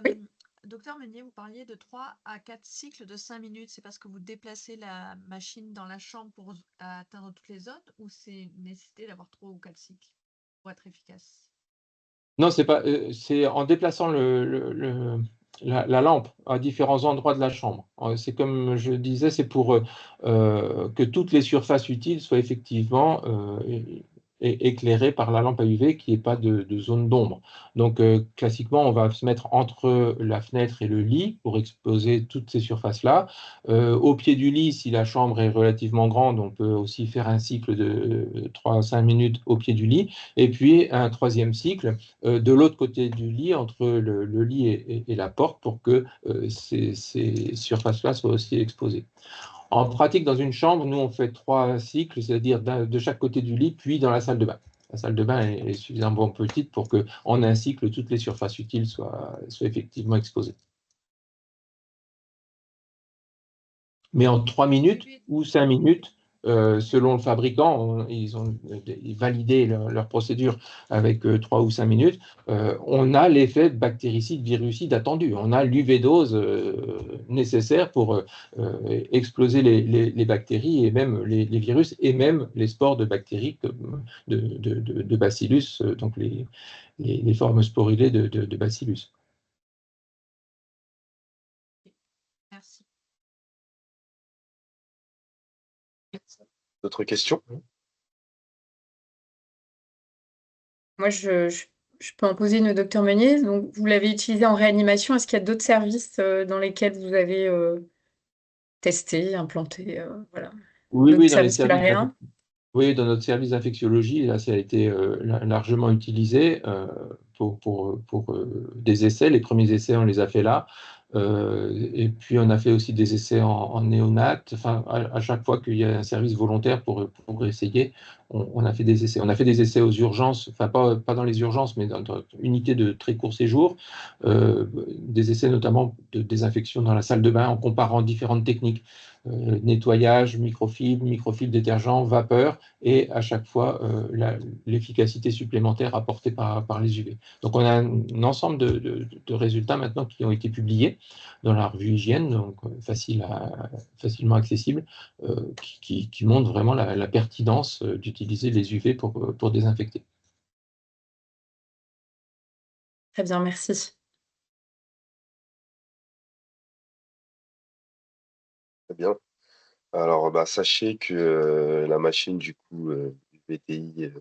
Oui. Docteur Meunier, vous parliez de 3 à 4 cycles de 5 minutes. C'est parce que vous déplacez la machine dans la chambre pour atteindre toutes les zones, ou c'est une nécessité d'avoir 3 ou 4 cycles pour être efficace? Non, c'est pas, c'est en déplaçant la lampe à différents endroits de la chambre. C'est comme je disais, c'est pour que toutes les surfaces utiles soient effectivement éclairées par la lampe à UV, qu'il n'y ait pas de zone d'ombre. Donc, classiquement, on va se mettre entre la fenêtre et le lit pour exposer toutes ces surfaces-là. Au pied du lit, si la chambre est relativement grande, on peut aussi faire un cycle de 3 à 5 minutes au pied du lit. Et puis, un troisième cycle de l'autre côté du lit, entre le lit et la porte, pour que ces surfaces-là soient aussi exposées. En pratique, dans une chambre, nous, on fait 3 cycles, c'est-à-dire de chaque côté du lit, puis dans la salle de bain. La salle de bain est suffisamment petite pour qu'en un cycle, toutes les surfaces utiles soient effectivement exposées. Mais en 3 minutes ou 5 minutes, selon le fabricant, ils ont validé leur procédure avec 3 ou 5 minutes, on a l'effet bactéricide, virucide attendu. On a l'UV-dose nécessaire pour exploser les bactéries et même les virus et même les spores de bactéries de bacillus, donc les formes sporulées de bacillus. Merci. D'autres questions? Moi, je je peux en poser une au docteur Meunier. Donc, vous l'avez utilisé en réanimation. Est-ce qu'il y a d'autres services dans lesquels vous avez testé, implanté, voilà, Oui, d'autres oui, dans les services que services l'ARIA? Oui, dans notre service d'infectiologie, là, ça a été largement utilisé pour des essais. Les premiers essais, on les a fait là. Et puis, on a fait aussi des essais en néonat. Enfin, à chaque fois qu'il y a un service volontaire pour essayer, on a fait des essais. On a fait des essais aux urgences, enfin, pas dans les urgences, mais dans unités de très court séjour. Des essais notamment de désinfection dans la salle de bain en comparant différentes techniques. Nettoyage, microfibre détergent, vapeur, et à chaque fois l'efficacité supplémentaire apportée par les UV. Donc on a un ensemble de résultats maintenant qui ont été publiés dans la revue Hygiène, donc facilement accessible, qui montrent vraiment la pertinence d'utiliser les UV pour désinfecter. Très bien, merci. Très bien. Alors, bah, sachez que la machine, du coup, VTI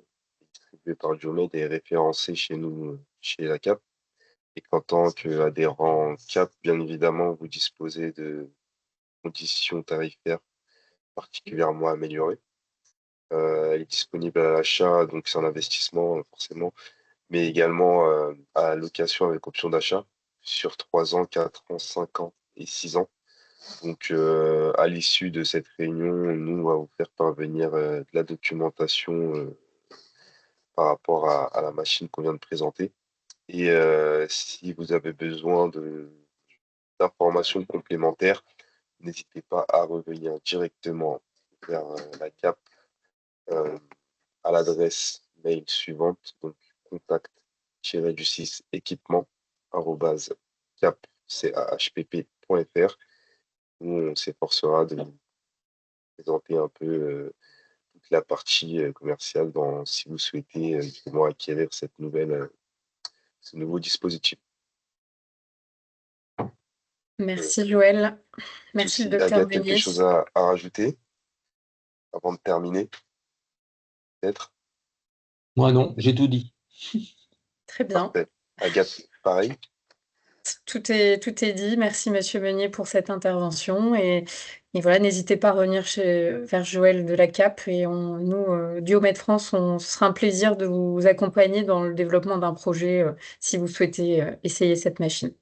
distribuée par Diomed est référencée chez nous, chez la CAP. Et qu'en tant qu'adhérent CAP, bien évidemment, vous disposez de conditions tarifaires particulièrement améliorées. Elle est disponible à l'achat, donc c'est un investissement forcément, mais également à location avec option d'achat sur 3 ans, 4 ans, 5 ans et 6 ans. Donc, à l'issue de cette réunion, nous, on va vous faire parvenir de la documentation par rapport à la machine qu'on vient de présenter. Et si vous avez besoin d'informations complémentaires, n'hésitez pas à revenir directement vers la CAP à l'adresse mail suivante, donc contact-du-6 équipement @cap.fr, où on s'efforcera de vous présenter un peu toute la partie commerciale si vous souhaitez justement acquérir ce nouveau dispositif. Merci Joël. Merci le Souci, docteur Agathe, quelque Meunier. chose à rajouter avant de terminer, peut-être? Moi non, j'ai tout dit. Très bien. Parfait. Agathe, pareil. Tout est dit. Merci Monsieur Meunier pour cette intervention. Et voilà, n'hésitez pas à revenir vers Joël de la CAP. Et nous, Diomed France, ce sera un plaisir de vous accompagner dans le développement d'un projet si vous souhaitez essayer cette machine.